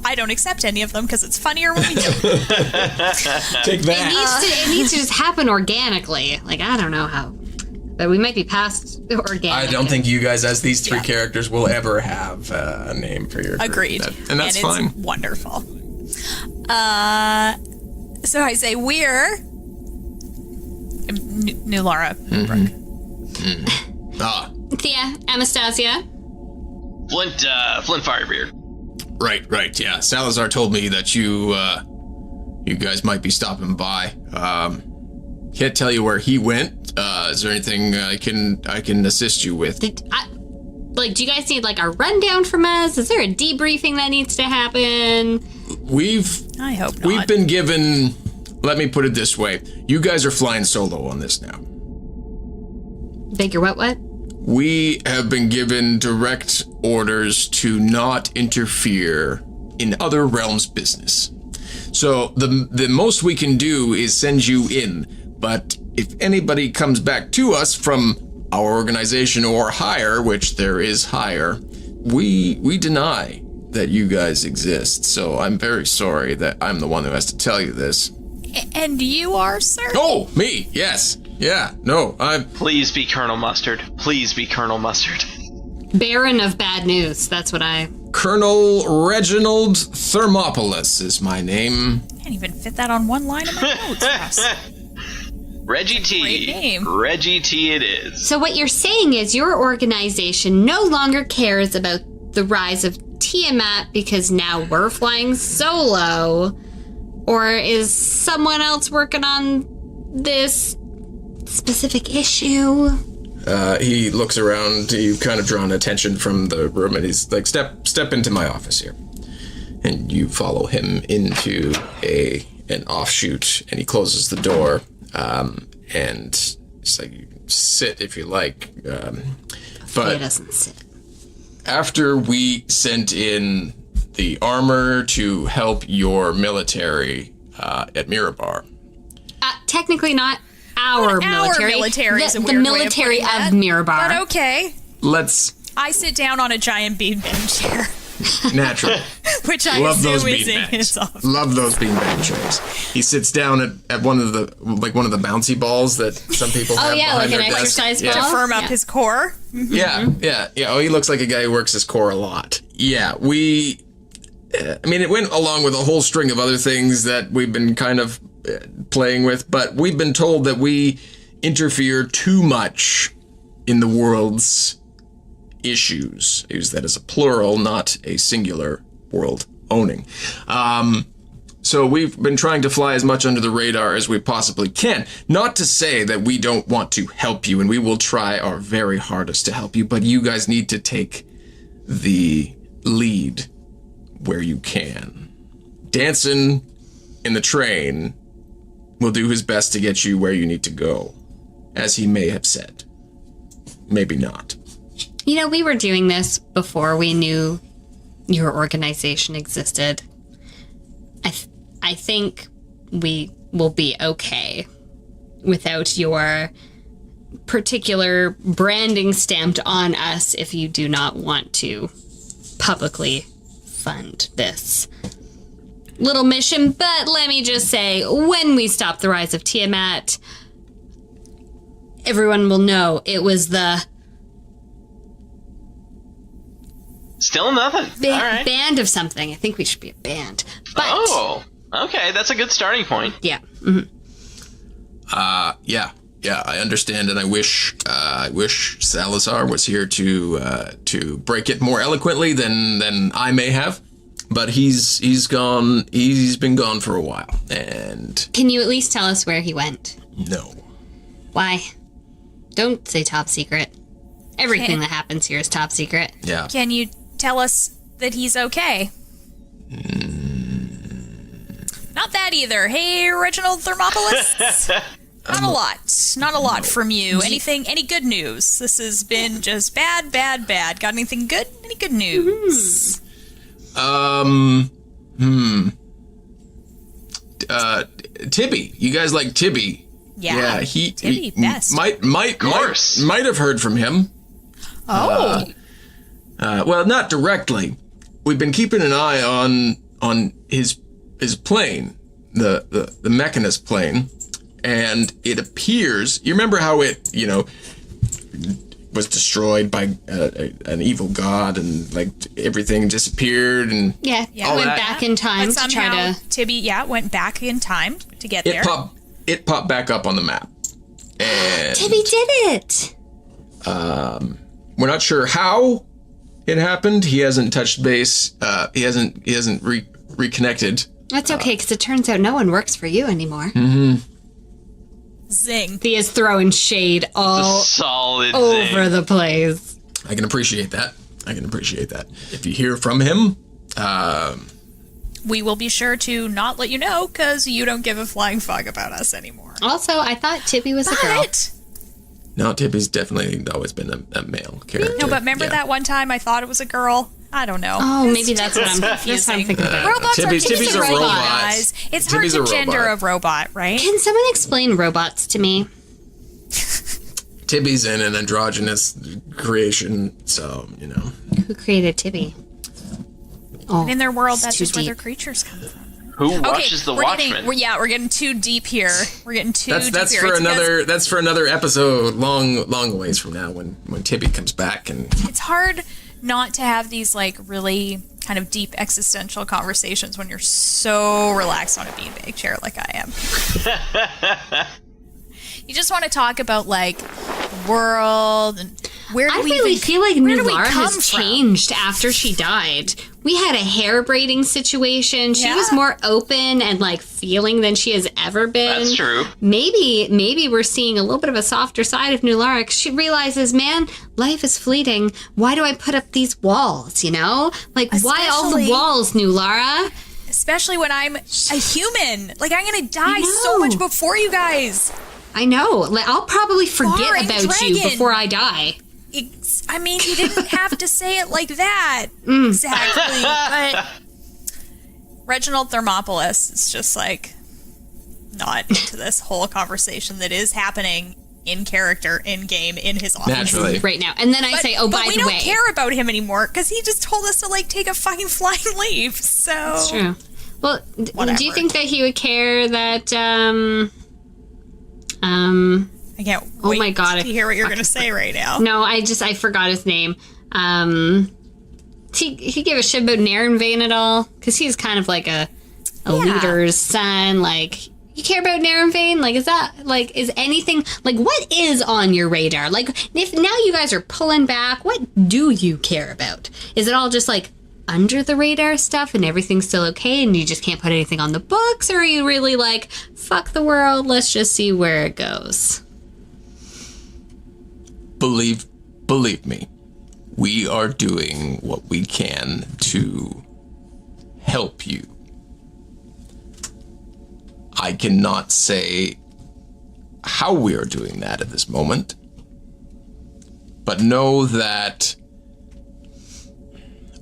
I don't accept any of them because it's funnier when we do. Take that. It needs to just happen organically. Like, I don't know how. But we might be past organic. I don't think you guys, as these three characters, will ever have a name for your group. Agreed. And that's fine. It's wonderful. So I say we're... Nulara. Thea, Anastasia. Flint Firebeard. Right, yeah. Salazar told me that you guys might be stopping by. Can't tell you where he went. Is there anything I can assist you with? Do you guys need like a rundown from us? Is there a debriefing that needs to happen? I hope not. We've been given, let me put it this way, you guys are flying solo on this now. Beg your what? We have been given direct orders to not interfere in other realms' business. So the most we can do is send you in, but if anybody comes back to us from our organization or higher, which there is higher, we deny that you guys exist. So I'm very sorry that I'm the one who has to tell you this. And you are, sir? Oh, me, yes. Yeah, no, I'm... Please be Colonel Mustard. Please be Colonel Mustard. Baron of bad news. That's what I... Colonel Reginald Thermopolis is my name. Can't even fit that on one line of my notes, Russ. Reggie T. Great name. Reggie T it is. So what you're saying is your organization no longer cares about the rise of Tiamat because now we're flying solo? Or is someone else working on this specific issue? He looks around. You've kind of drawn attention from the room, and he's like, step into my office here. And you follow him into an offshoot, and he closes the door. And it's like, you can sit if you like. But It doesn't sit. after we sent in the armor to help your military at Mirabar. Technically not our military. Our military is a the weird way of military putting that, of Mirabar. But okay. I sit down on a giant beanbag chair, Natural. which I Love those assume is in his beanbags. office. Love those beanbag chairs. He sits down at one of the bouncy balls that some people have yeah, behind like their an desk. exercise Yeah. ball. To firm up his core. Yeah. Oh, he looks like a guy who works his core a lot. Yeah, it went along with a whole string of other things that we've been kind of playing with, but we've been told that we interfere too much in the world's issues. I use that as a plural, not a singular world owning. So we've been trying to fly as much under the radar as we possibly can. Not to say that we don't want to help you, and we will try our very hardest to help you, but you guys need to take the lead where you can. Danson in the train will do his best to get you where you need to go, as he may have said. Maybe not. You know, we were doing this before we knew your organization existed. I think we will be okay without your particular branding stamped on us if you do not want to publicly fund this little mission. But let me just say, when we stop the rise of Tiamat, everyone will know it was the Still nothing. All right. band of something. I think we should be a band. But, Oh, okay. That's a good starting point. yeah. Mm-hmm. Yeah, I understand, and I wish Salazar was here to break it more eloquently than I may have. But he's gone. He's been gone for a while, and Can you at least tell us where he went? no. Why? Don't say top secret. Everything that happens here is top secret. Yeah. Can you tell us that he's okay? Not that either. Hey, Reginald Thermopolis. Not a lot from you. Any good news? This has been just bad. Got anything good? Any good news? Tibby. You guys like Tibby? Yeah. He best. might have heard from him. Oh. Well, not directly. We've been keeping an eye on his plane, the Mechanist plane, and it appears. You remember how it, was destroyed by an evil god, and like everything disappeared, and Yeah, Yeah. went But- back in time But to somehow try to... Tibby, went back in time to get it there. popped back up on the map. And Tibby did it! we're not sure how it happened. He hasn't touched base. He hasn't reconnected. That's okay, because it turns out no one works for you anymore. Zing. Thea's throwing shade all Solid over zing. the place. I can appreciate that. If you hear from him, We will be sure to not let you know because you don't give a flying fuck about us anymore. Also, I thought Tibby was a girl. But no, Tibby's definitely always been a male character. no, but remember Yeah. that one time I thought it was a girl? I don't know. Oh, It's maybe that's what I'm confusing. thinking about. Robots Tibby's are a robots, robot. guys. It's Tibby's hard a to gender robot. a robot, right? Can someone explain robots to me? Tibby's in an androgynous creation, so Who created Tibby? Oh, In their world, it's that's too just where their deep. creatures come from. Who Okay, watches the we're Watchmen? we're getting too deep here. We're getting too that's deep that's here. for It's because another that's for another episode, long ways from now when Tibby comes back and It's hard not to have these like really kind of deep existential conversations when you're so relaxed on a beanbag chair like I am. You just want to talk about like the world and where do I we really even, feel like where do we Nulara come has from? changed after she died. We had a hair braiding situation. She was Yeah. more open and like feeling than she has ever been. That's true. Maybe we're seeing a little bit of a softer side of Nulara 'cause she realizes, man, life is fleeting. Why do I put up these walls, Like, why all the Especially- walls, Nulara? Especially when I'm a human. Like I'm gonna die I so know. much before you guys. I know. Like, I'll probably forget Barring about you dragon. before I die. I mean, you didn't have to say it like that. Exactly. But Reginald Thermopolis is just like not into this whole conversation that is happening in character, in game, in his office. naturally. Right now. And then I say, oh, but by we the don't way. care about him anymore because he just told us to like take a fucking flying leave. So That's true. Well, do you Whatever. think that he would care that, I can't Oh wait my God, to hear what you're going to say right now. no, I forgot his name. He gave a shit about Narenvain at all? Because he's kind of like a leader's son. Like, you care about Narenvain? Like, is anything, like, what is on your radar? Like, if now you guys are pulling back, what do you care about? Is it all just like, under the radar stuff and everything's still okay and you just can't put anything on the books? Or are you really like, fuck the world, let's just see where it goes? Believe me, we are doing what we can to help you. I cannot say how we are doing that at this moment, but know that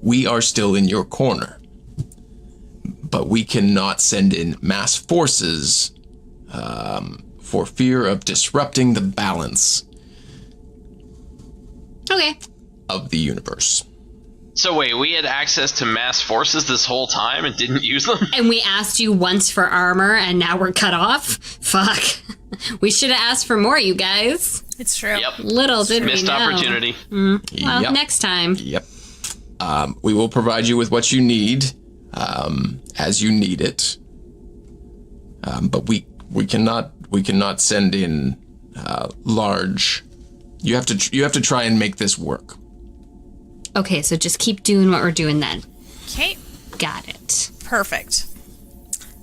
we are still in your corner. But we cannot send in mass forces for fear of disrupting the balance of the universe. So wait, we had access to mass forces this whole time and didn't use them? And we asked you once for armor and now we're cut off? Fuck. We should have asked for more, you guys. It's true. Yep. Little did we know. Missed opportunity. Well, Yep. next time. Yep. We will provide you with what you need as you need it. But we cannot send in large. You have to try and make this work. Okay, so just keep doing what we're doing then. Okay. Got it. Perfect.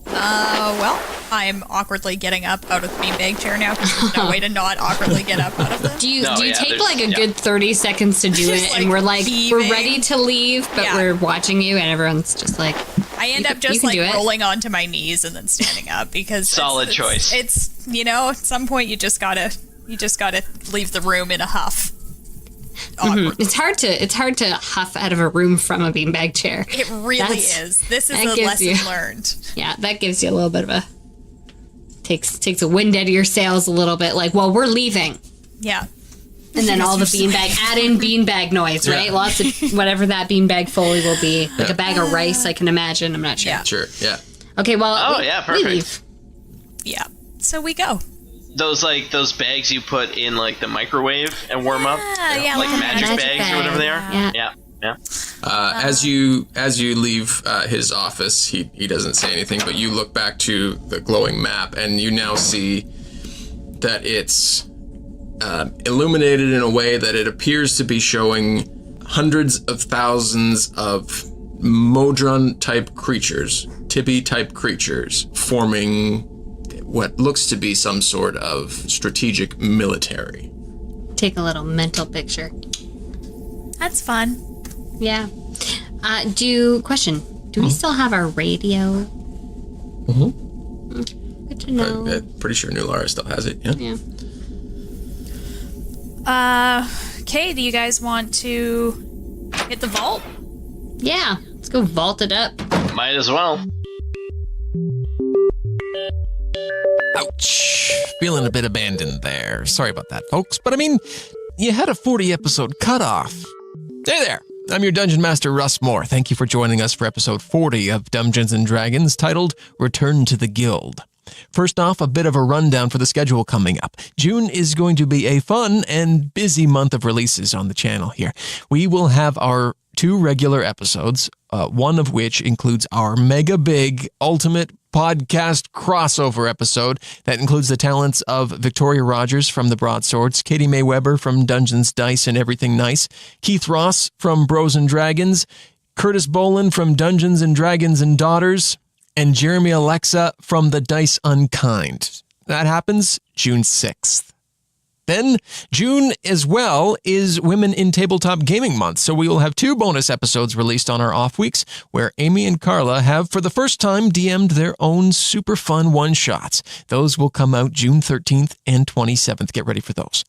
Well, I'm awkwardly getting up out of the beanbag chair now because there's no way to not awkwardly get up out of this. Do you take like a good 30 seconds to do Just, it like, and we're like, beaming. we're ready to leave, but we're watching you and everyone's just like... I end up just like rolling onto my knees and then standing up because Solid choice. It's at some point you just gotta leave the room in a huff. Mm-hmm. It's hard to huff out of a room from a beanbag chair. It really is. This is a lesson learned. Yeah, that gives you a little bit of a takes a wind out of your sails a little bit. Like, well, we're leaving. Yeah. And then all the beanbag, add in beanbag noise, right? Lots of whatever that beanbag Foley will be. Like a bag of rice, I can imagine. I'm not sure. Yeah. Sure, yeah. Okay, well, perfect. we leave. Yeah. So we go. Those bags you put in like the microwave and warm up, like magic bags or whatever they are. Yeah. As you leave his office, he doesn't say anything, but you look back to the glowing map and you now see that it's illuminated in a way that it appears to be showing hundreds of thousands of Modron-type creatures, Tibi-type creatures, forming what looks to be some sort of strategic military. Take a little mental picture. That's fun. Yeah. Do we still have our radio? Mm-hmm. Good to know. I'm pretty sure Nulara still has it, yeah? Yeah. Okay, do you guys want to hit the vault? Yeah, let's go vault it up. Might as well. Ouch. Feeling a bit abandoned there. Sorry about that, folks. But I mean, you had a 40 episode cutoff. Hey there. I'm your Dungeon Master, Russ Moore. Thank you for joining us for episode 40 of Dumbgeons Dragons, titled Return to the Guild. First off, a bit of a rundown for the schedule coming up. June is going to be a fun and busy month of releases on the channel here. We will have our 2 regular episodes, one of which includes our mega big ultimate podcast crossover episode that includes the talents of Victoria Rogers from The Broadswords, Katie Mae Weber from Dungeons, Dice, and Everything Nice, Keith Ross from Bros and Dragons, Curtis Boland from Dungeons and Dragons and Daughters, and Jeremy Alexa from The Dice Unkind. That happens June 6th. Then, June as well is Women in Tabletop Gaming Month, so we will have 2 bonus episodes released on our off weeks, where Amy and Carla have, for the first time, DM'd their own super fun one-shots. Those will come out June 13th and 27th. Get ready for those.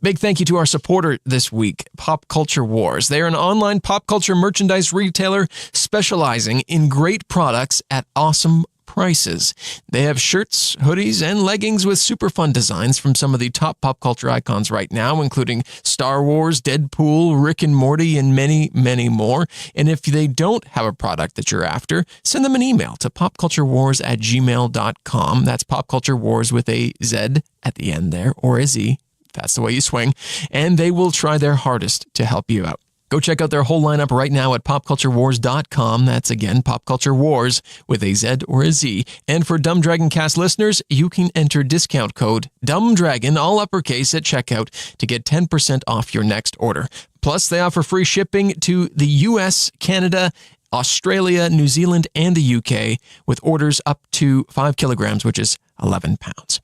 Big thank you to our supporter this week, Pop Culture Wars. They are an online pop culture merchandise retailer specializing in great products at awesome prices. They have shirts, hoodies, and leggings with super fun designs from some of the top pop culture icons right now, including Star Wars, Deadpool, Rick and Morty, and many, many more. And if they don't have a product that you're after, send them an email to popculturewars@gmail.com. That's popculturewars with a Z at the end there, or a Z. That's the way you swing. And they will try their hardest to help you out. Go check out their whole lineup right now at popculturewars.com. That's again, popculturewars with a Z or a Z. And for Dumb Dragon Cast listeners, you can enter discount code DUMBDRAGON, all uppercase, at checkout to get 10% off your next order. Plus, they offer free shipping to the US, Canada, Australia, New Zealand, and the UK with orders up to 5 kilograms, which is 11 pounds.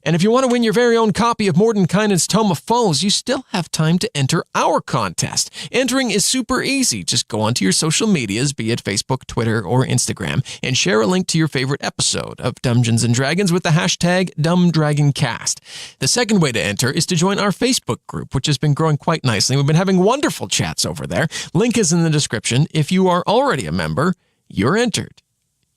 And if you want to win your very own copy of Mordenkainen's Tome of Foes, you still have time to enter our contest. Entering is super easy. Just go onto your social medias, be it Facebook, Twitter, or Instagram, and share a link to your favorite episode of Dungeons & Dragons with the hashtag DumbDragonCast. The second way to enter is to join our Facebook group, which has been growing quite nicely. We've been having wonderful chats over there. Link is in the description. If you are already a member, you're entered.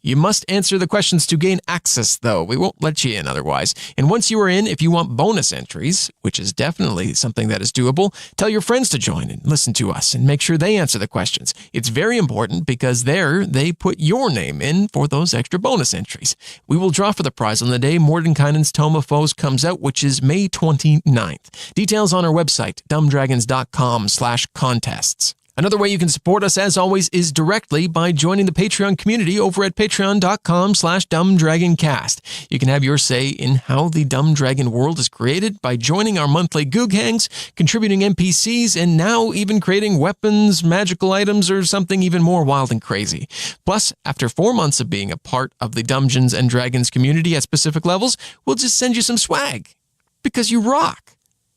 You must answer the questions to gain access, though. We won't let you in otherwise. And once you are in, if you want bonus entries, which is definitely something that is doable, tell your friends to join and listen to us and make sure they answer the questions. It's very important because there they put your name in for those extra bonus entries. We will draw for the prize on the day Mordenkainen's Tome of Foes comes out, which is May 29th. Details on our website, dumbdragons.com/contests. Another way you can support us, as always, is directly by joining the Patreon community over at patreon.com/dumbdragoncast. You can have your say in how the Dumb Dragon world is created by joining our monthly Goog Hangs, contributing NPCs, and now even creating weapons, magical items, or something even more wild and crazy. Plus, after 4 months of being a part of the Dungeons & Dragons community at specific levels, we'll just send you some swag. Because you rock.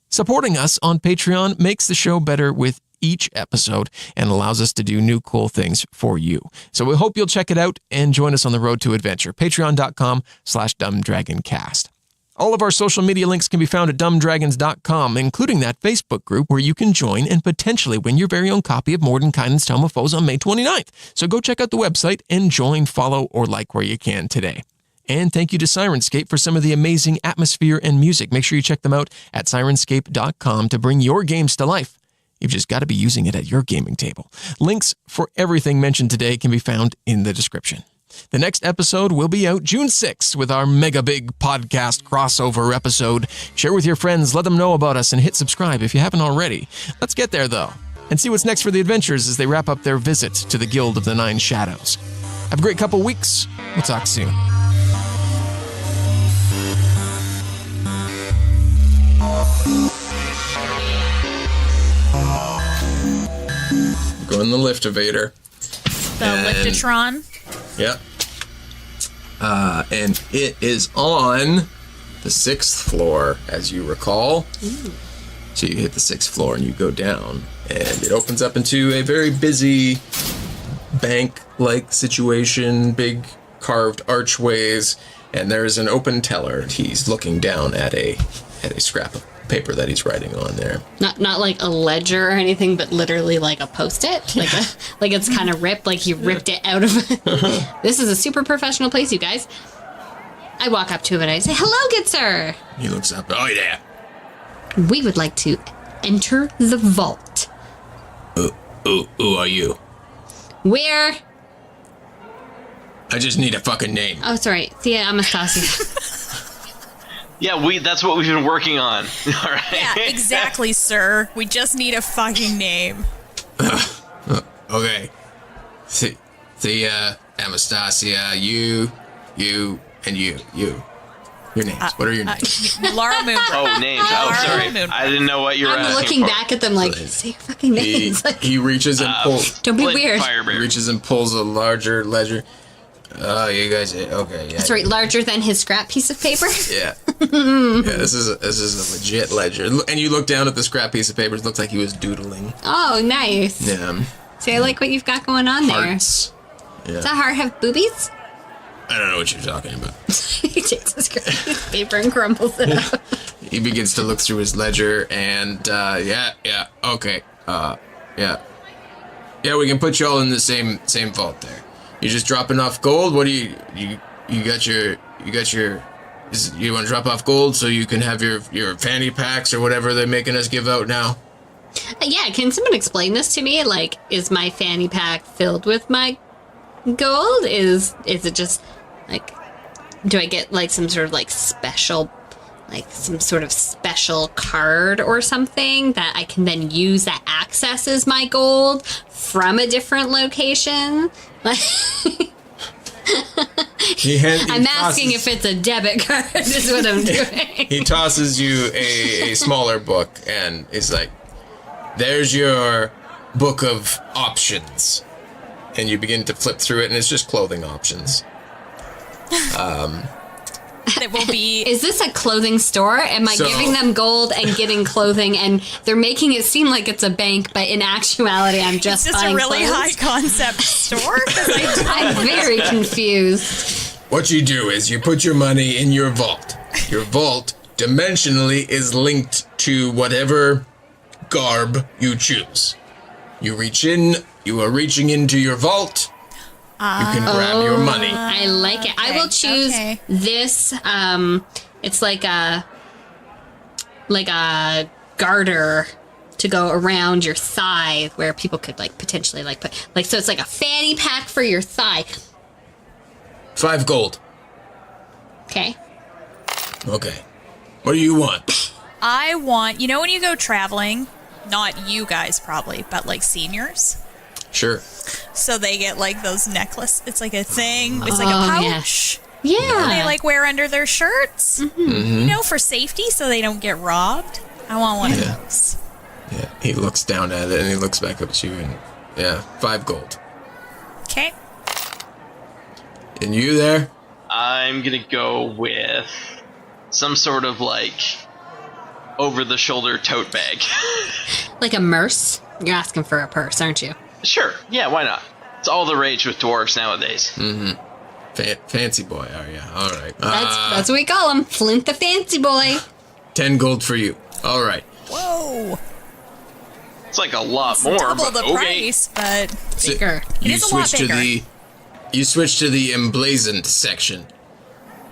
Supporting us on Patreon makes the show better with each episode and allows us to do new cool things for you. So we hope you'll check it out and join us on the road to adventure. Patreon.com/dumbdragoncast. All of our social media links can be found at dumbdragons.com, including that Facebook group where you can join and potentially win your very own copy of Mordenkainen's Tome of Foes on May 29th. So go check out the website and join, follow, or like where you can today. And thank you to Syrinscape for some of the amazing atmosphere and music. Make sure you check them out at Syrinscape.com to bring your games to life. You've just got to be using it at your gaming table. Links for everything mentioned today can be found in the description. The next episode will be out June 6th with our mega big podcast crossover episode. Share with your friends, let them know about us, and hit subscribe if you haven't already. Let's get there, though, and see what's next for the adventurers as they wrap up their visit to the Guild of the Nine Shadows. Have a great couple weeks. We'll talk soon. Go in the lift-evator. The Liftatron. Yep. And it is on the 6th floor, as you recall. Ooh. So you hit the 6th floor and you go down, and it opens up into a very busy bank-like situation, big carved archways, and there's an open teller. He's looking down at a scrap of paper that he's writing on there. Not like a ledger or anything, but literally like a Post-it. Like it's kind of ripped, like he ripped it out of it. This is a super professional place, you guys. I walk up to him and I say, "Hello, good sir." He looks up. Oh, yeah. We would like to enter the vault. Who are you? Where? I just need a fucking name. Oh, sorry. Thia Anastasia. Yeah, that's what we've been working on. All right. Yeah, exactly, sir. We just need a fucking name. Okay. Thia, Anastasia, you, and you. Your names. What are your names? Laura Moon. Oh, names. Oh, sorry. I didn't know what you were asking I'm looking for. back at them like, say your fucking names. He reaches and pulls. Don't be Flint weird. Firebear. He reaches and pulls a larger ledger. Oh, you guys. Okay, yeah. Sorry, larger than his scrap piece of paper? Yeah. Yeah, this is a legit ledger. And you look down at the scrap piece of paper. It looks like he was doodling. Oh, nice. Yeah. See, I like what you've got going on there. Hearts. Yeah. Does that heart have boobies? I don't know what you're talking about. He takes the scrap piece of paper and crumbles it up. He begins to look through his ledger and, Yeah, okay. Yeah, we can put you all in the same vault there. You're just dropping off gold? What do you got your, you want to drop off gold so you can have your fanny packs or whatever they're making us give out now? Yeah, can someone explain this to me? Like, is my fanny pack filled with my gold? Is it just, like, do I get, like, some sort of, like, special like some sort of special card or something that I can then use that accesses my gold from a different location? Like, I'm asking if it's a debit card is what I'm doing. He tosses you a smaller book and is like, there's your book of options. And you begin to flip through it, and it's just clothing options. It will be. Is this a clothing store? Am I giving them gold and getting clothing, and they're making it seem like it's a bank, but in actuality, I'm just It's just a buying really clothes? high concept store. 'Cause I'm very confused. What you do is you put your money in your vault. Your vault, dimensionally, is linked to whatever garb you choose. You reach in, you are reaching into your vault, you can grab your money. I like it. I will choose this. It's like a garter to go around your thigh, where people could like potentially like put like, so it's like a fanny pack for your thigh. 5 gold. Okay. Okay. What do you want? I want, you know, when you go traveling, not you guys probably, but like seniors. Sure. So they get like those necklace. It's like a thing. It's like a pouch. Yeah. They like wear under their shirts. You know, for safety, so they don't get robbed. I want one of those. Yeah. He looks down at it and he looks back up at you and, yeah, 5 gold. Okay. And you there? I'm gonna go with some sort of like over-the-shoulder tote bag. Like a purse? You're asking for a purse, aren't you? Sure, yeah, why not? It's all the rage with dwarves nowadays. Fancy boy, are you? All right. That's what we call him. Flint the fancy boy. 10 gold for you. All right. Whoa. It's like a lot more, Double but the okay. price, but Bigger. It is a lot bigger. You switch to the emblazoned section.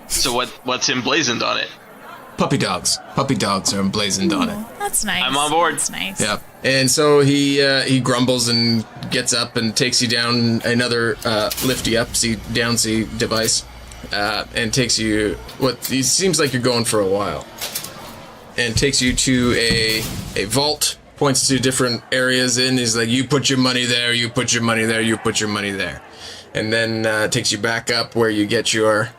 So what's emblazoned on it? Puppy dogs. Puppy dogs are emblazoned on it. that's nice. I'm on board. That's nice. Yeah. And so he grumbles and gets up and takes you down another lift you up, down device, and takes you what it seems like you're going for a while, and takes you to a vault. Points to different areas in. He's like, you put your money there. You put your money there. You put your money there, and then takes you back up where you get your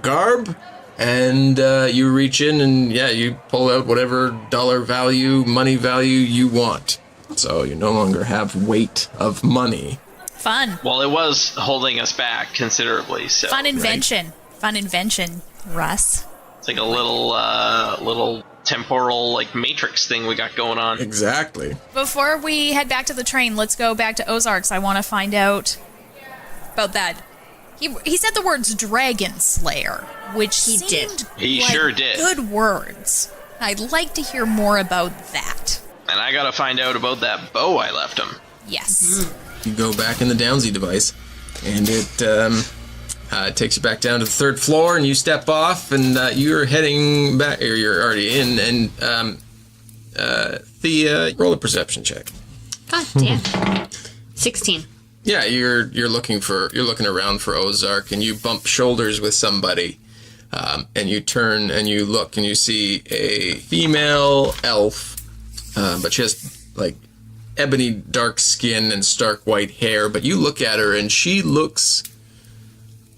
garb. And you reach in and, yeah, you pull out whatever dollar value, money value you want. So you no longer have weight of money. Fun. Well, it was holding us back considerably, so... Fun invention. Fun invention, Russ. It's like a little temporal, like, matrix thing we got going on. Exactly. Before we head back to the train, let's go back to Ozarks. I want to find out about that. He said the words Dragon Slayer, which He seemed did. He like sure did. good words. I'd like to hear more about that. And I gotta find out about that bow I left him. Yes. You go back in the Downsy device, and it takes you back down to the 3rd floor, and you step off, and you're heading back, or you're already in, and Thea, roll a perception check. God damn. 16. Yeah, you're looking around for Ozark, and you bump shoulders with somebody, and you turn and you look and you see a female elf, but she has like ebony dark skin and stark white hair. But you look at her and she looks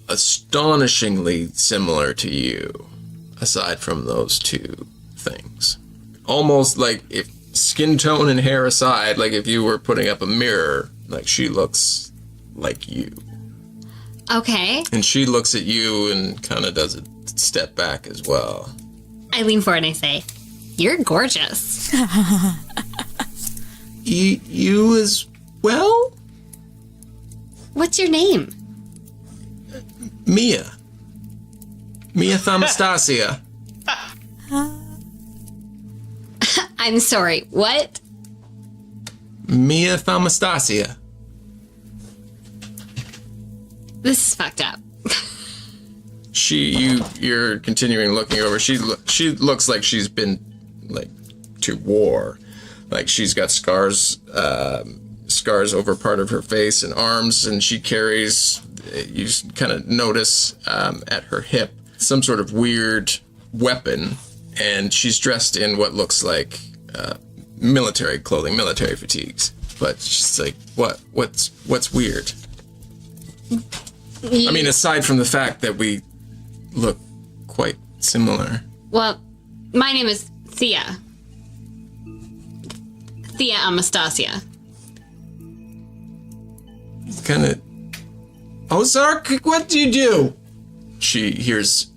astonishingly similar to you, aside from those two things. Almost like if skin tone and hair aside, like if you were putting up a mirror. Like, she looks like you. Okay. And she looks at you and kind of does a step back as well. I lean forward and I say, "You're gorgeous." You as well? What's your name? Mia. Mia Thamastasia. I'm sorry, what? Mia Thamastasia. This is fucked up. You're continuing looking over. She looks like she's been like to war. Like she's got scars over part of her face and arms, and she carries. You just kind of notice at her hip some sort of weird weapon, and she's dressed in what looks like military clothing, military fatigues. But she's like, what's weird? I mean, aside from the fact that we look quite similar. Well, my name is Thia. Thia Anastasia. Kind of. Ozark, what do you do? She hears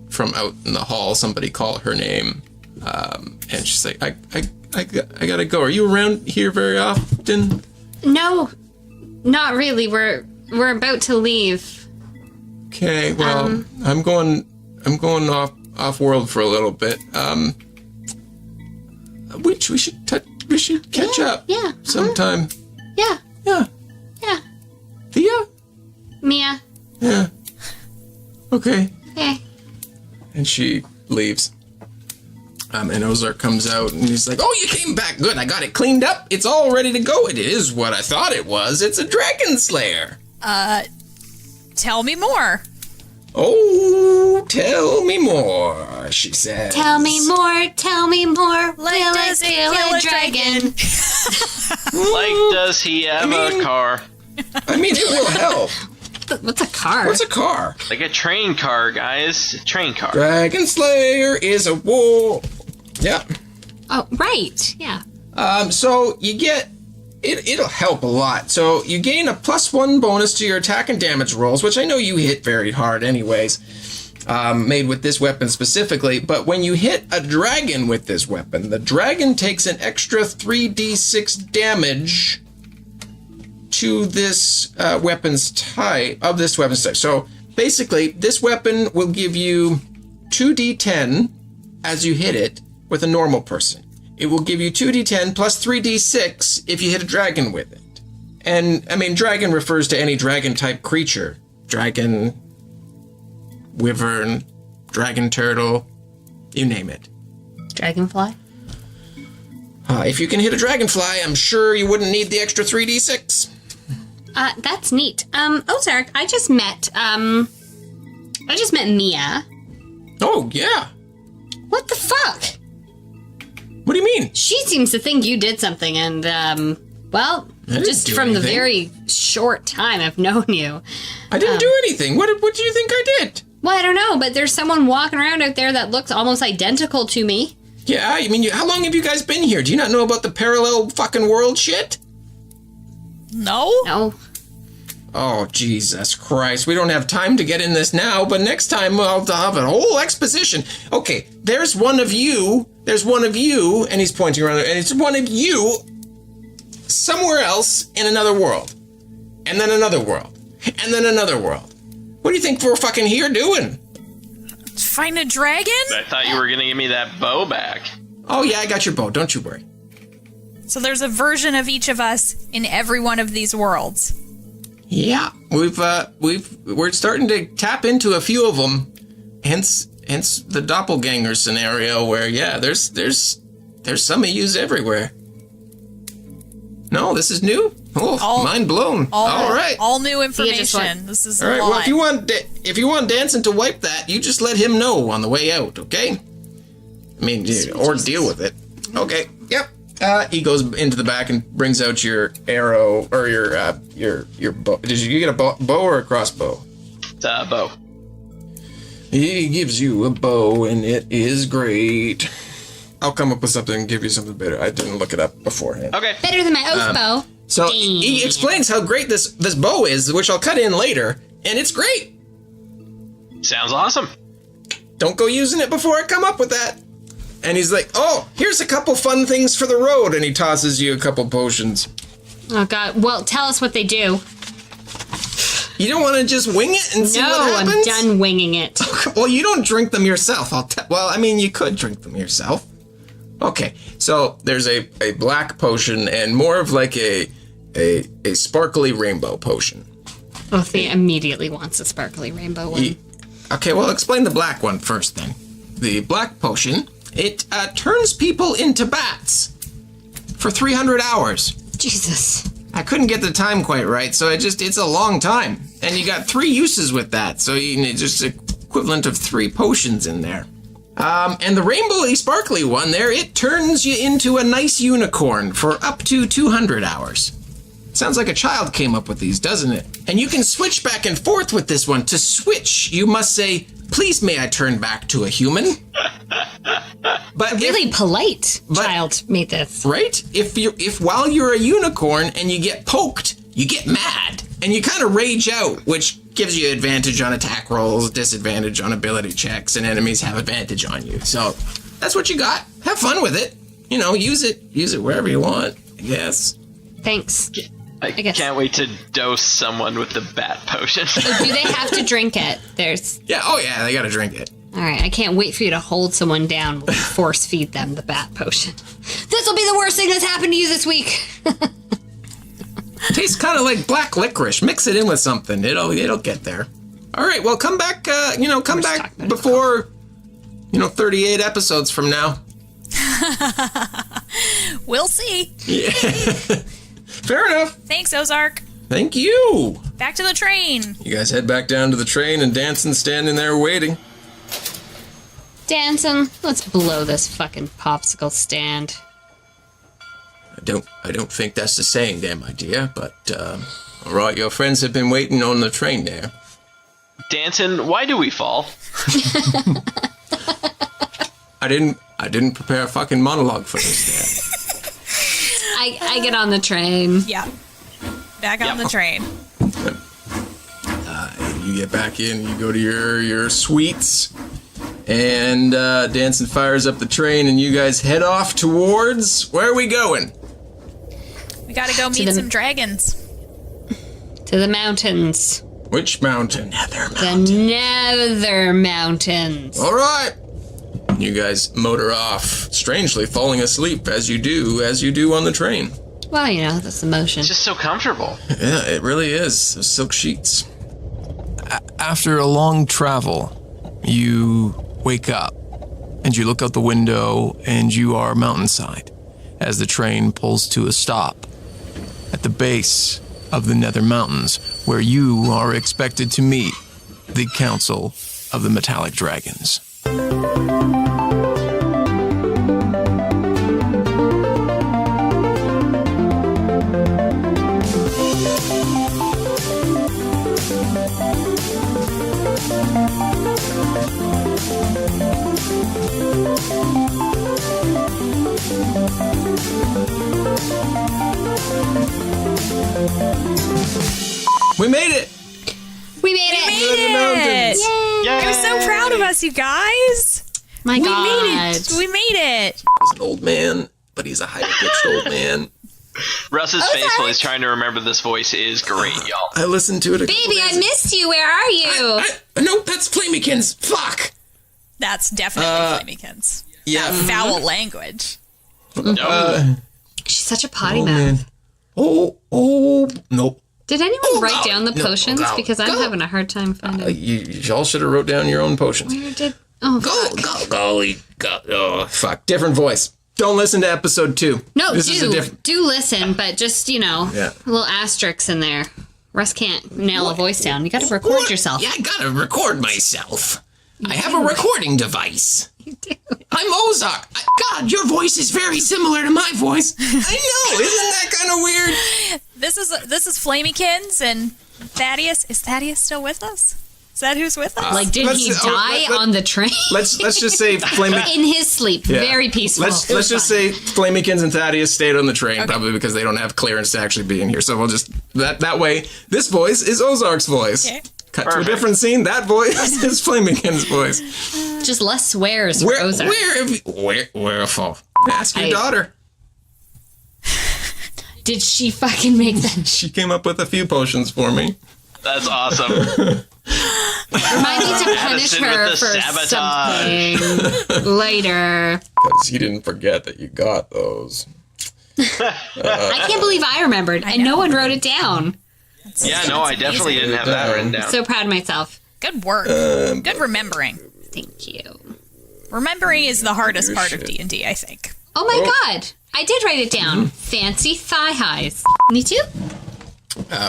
from out in the hall somebody call her name, and she's like, I gotta go. Are you around here very often? No, not really. We're about to leave. Okay, well, I'm going off world for a little bit. We should catch up. Yeah. Sometime. Yeah. Yeah. Yeah. Thea? Mia. Yeah. Okay. Okay. And she leaves. And Ozark comes out and he's like, "Oh, you came back good. I got it cleaned up. It's all ready to go. It is what I thought it was. It's a dragon slayer." Tell me more. "Oh, tell me more," she says. Tell me more. Tell me more. Like, does it kill a dragon? Like, does he have a car? I mean, it will help. What's a car? What's a car? Like a train car, guys. A train car. Dragon Slayer is a war. Yeah. Oh, right. Yeah. So you get it'll help a lot. So you gain a +1 bonus to your attack and damage rolls, which I know you hit very hard anyways. Made with this weapon specifically, but when you hit a dragon with this weapon, the dragon takes an extra 3d6 damage to this weapon's type. So basically, this weapon will give you 2d10 as you hit it with a normal person. It will give you 2d10 plus 3d6 if you hit a dragon with it. And, I mean, dragon refers to any dragon-type creature. Dragon, wyvern, dragon turtle, you name it. Dragonfly? If you can hit a dragonfly, I'm sure you wouldn't need the extra 3d6. That's neat. Ozark, I just met Mia. Oh, yeah. What the fuck? What do you mean? She seems to think you did something, and, well, I didn't just do from the anything. very short time I've known you. I didn't do anything. What do you think I did? Well, I don't know, but there's someone walking around out there that looks almost identical to me. Yeah, I mean, how long have you guys been here? Do you not know about the parallel fucking world shit? No? No. Oh, Jesus Christ. We don't have time to get in this now, but next time I'll have a whole exposition. Okay, there's one of you, and he's pointing around, and it's one of you somewhere else in another world. And then another world. And then another world. What do you think we're fucking here doing? Find a dragon? I thought you were gonna give me that bow back. Oh, yeah, I got your bow. Don't you worry. So there's a version of each of us in every one of these worlds. Yeah, we're starting to tap into a few of them. Hence the doppelganger scenario where, yeah, there's some of yous everywhere. No, this is new? Oh, mind blown. All right. All new just information. went- This is All right, a lot. well, if you want Dancing to wipe that, you just let him know on the way out, okay? I mean, or deal with it. Okay, yep. He goes into the back and brings out your arrow, or your bow. Did you get a bow or a crossbow? It's a bow. He gives you a bow, and it is great. I'll come up with something and give you something better. I didn't look it up beforehand. Okay. Better than my oath bow. So he explains how great this bow is, which I'll cut in later, and it's great. Sounds awesome. Don't go using it before I come up with that. And he's like, "Oh, here's a couple fun things for the road," and he tosses you a couple potions. Oh, God. Well, tell us what they do. You don't want to just wing it and see what I'm happens? done winging it. Well, you don't drink them yourself. Well, I mean, you could drink them yourself. Okay, so there's a black potion and more of like a sparkly rainbow potion. Oh, Thea immediately wants a sparkly rainbow one. Okay, well, explain the black one first then. The black potion, it turns people into bats for 300 hours. Jesus. I couldn't get the time quite right, so it's a long time. And you got 3 uses with that, so you need just equivalent of 3 potions in there. And the rainbowy sparkly one there, it turns you into a nice unicorn for up to 200 hours. Sounds like a child came up with these, doesn't it? And you can switch back and forth with this one. To switch, you must say, please may I turn back to a human? But Really polite child made this. Right? If while you're a unicorn and you get poked, you get mad and you kind of rage out, which gives you advantage on attack rolls, disadvantage on ability checks, and enemies have advantage on you. So that's what you got. Have fun with it. You know, use it wherever you want, I guess. Thanks. I guess. can't wait to dose someone with the bat potion. Do they have to drink it? Yeah, oh yeah, they gotta drink it. All right, I can't wait for you to hold someone down while you force feed them the bat potion. This will be the worst thing that's happened to you this week. Tastes kind of like black licorice. Mix it in with something. It'll get there. All right, well, come back. Come back before 38 episodes from now. We'll see. Yeah. Fair enough. Thanks, Ozark. Thank you. Back to the train. You guys head back down to the train, and Danson's standing there waiting. Danson, let's blow this fucking popsicle stand. I don't think that's the saying there, my dear, but, all right, your friends have been waiting on the train there. Danton, why do we fall? I didn't prepare a fucking monologue for this, Dad. I get on the train. Yeah. Back on the train. You get back in, you go to your suites, and Danson fires up the train, and you guys head off towards... Where are we going? We gotta go meet some dragons. To the mountains. Which mountain? The Nether Mountains. All right. You guys motor off, strangely falling asleep as you do on the train. Well, that's the motion. It's just so comfortable. Yeah, it really is. Those silk sheets. After a long travel, you wake up and you look out the window and you are mountainside as the train pulls to a stop at the base of the Nether Mountains, where you are expected to meet the Council of the Metallic Dragons. We made it! We made it! Mountains. Yay! I'm so proud of us, you guys. My God. We made it. He's an old man, but he's a high-pitched old man. Russ's face while he's trying to remember this voice is great, y'all. I listened to it a couple Baby, I days missed you. Where are you? No, that's Flamekins. Fuck! That's definitely Flamekins. Yeah. Foul language. She's such a potty mouth. Man. Oh, nope. Did anyone write down the No, potions? go, Because I'm go. having a hard time finding. You all should have wrote down your own potions. Where did? Oh, fuck. Go. Oh, fuck. Different voice. Don't listen to episode 2. No, This is a different... do listen, but just, Yeah. a little asterisks in there. Russ can't nail a voice down. You got to record What? yourself. Yeah, I gotta record myself. I have a recording device. You do. I'm Ozark. God, your voice is very similar to my voice. I know. Isn't that kind of weird? This is Flamekins and Thaddeus. Is Thaddeus still with us? Is that who's with us? Like, did he die on the train? Let's just say In his sleep. Yeah. Very peaceful. Let's just say Flamekins and Thaddeus stayed on the train, probably because they don't have clearance to actually be in here. So we'll just that way. This voice is Ozark's voice. Okay. Cut to a Perfect. different scene. That voice is Flamekins' voice. Just less swears for Ozark. Wherefore? Ask your daughter. Did she fucking make that? She came up with a few potions for me. That's awesome. Remind me to punish Addison her with for the sabotage. something later. Because you didn't forget that you got those. I can't believe I remembered, and no one wrote it down. Yeah, no, I definitely didn't have that written down. So proud of myself. Good work. Good remembering. Thank you. Remembering is the hardest part of D&D, I think. Oh my God. I did write it down. Fancy thigh highs. Me too?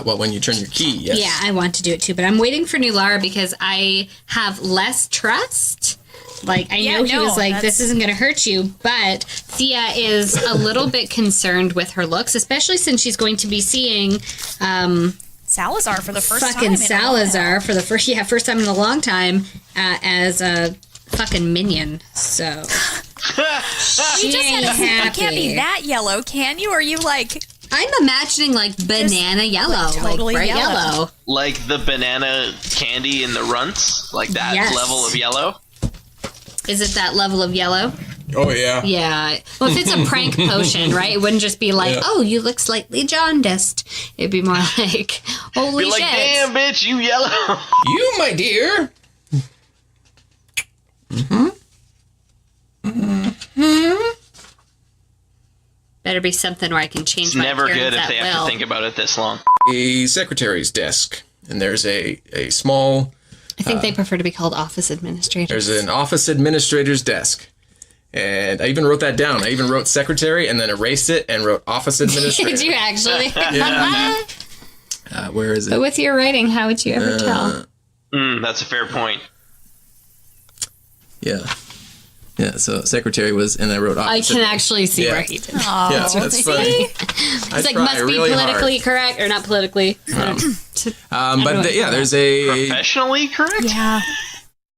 Well, when you turn your key, yes. Yeah, I want to do it too, but I'm waiting for Nulara because I have less trust Like, I Yeah, know he no, was like, that's- this isn't going to hurt you, but Thea is a little bit concerned with her looks, especially since she's going to be seeing Salazar for the first time. fucking Salazar for the first time in a long time as a fucking minion. So she You just ain't had a, you happy. can't be that yellow, can you? Or are you like I'm imagining like banana yellow, totally like bright yellow. yellow. Like the banana candy in the runts? Like that Yes. level of yellow? Is it that level of yellow? Oh yeah. Yeah. Well, if it's a prank potion, right? It wouldn't just be like, Yeah. oh, you look slightly jaundiced. It'd be more like, holy Be like, shit. damn, bitch, you yellow. You, my dear. Better be something where I can change It's my never appearance good if at they have will. to think about it this long. A secretary's desk, and there's a small. I think they prefer to be called office administrators. There's an office administrator's desk. And I even wrote that down. I even wrote secretary and then erased it and wrote office administrator. Did you actually? Where is But it? with your writing, how would you ever tell? That's a fair point. Yeah. Yeah, so secretary was, and I wrote I office. can actually see Yeah. where he did. oh, Yeah, that's funny. It's like must be politically correct or not politically. But yeah, there's a Professionally correct? yeah.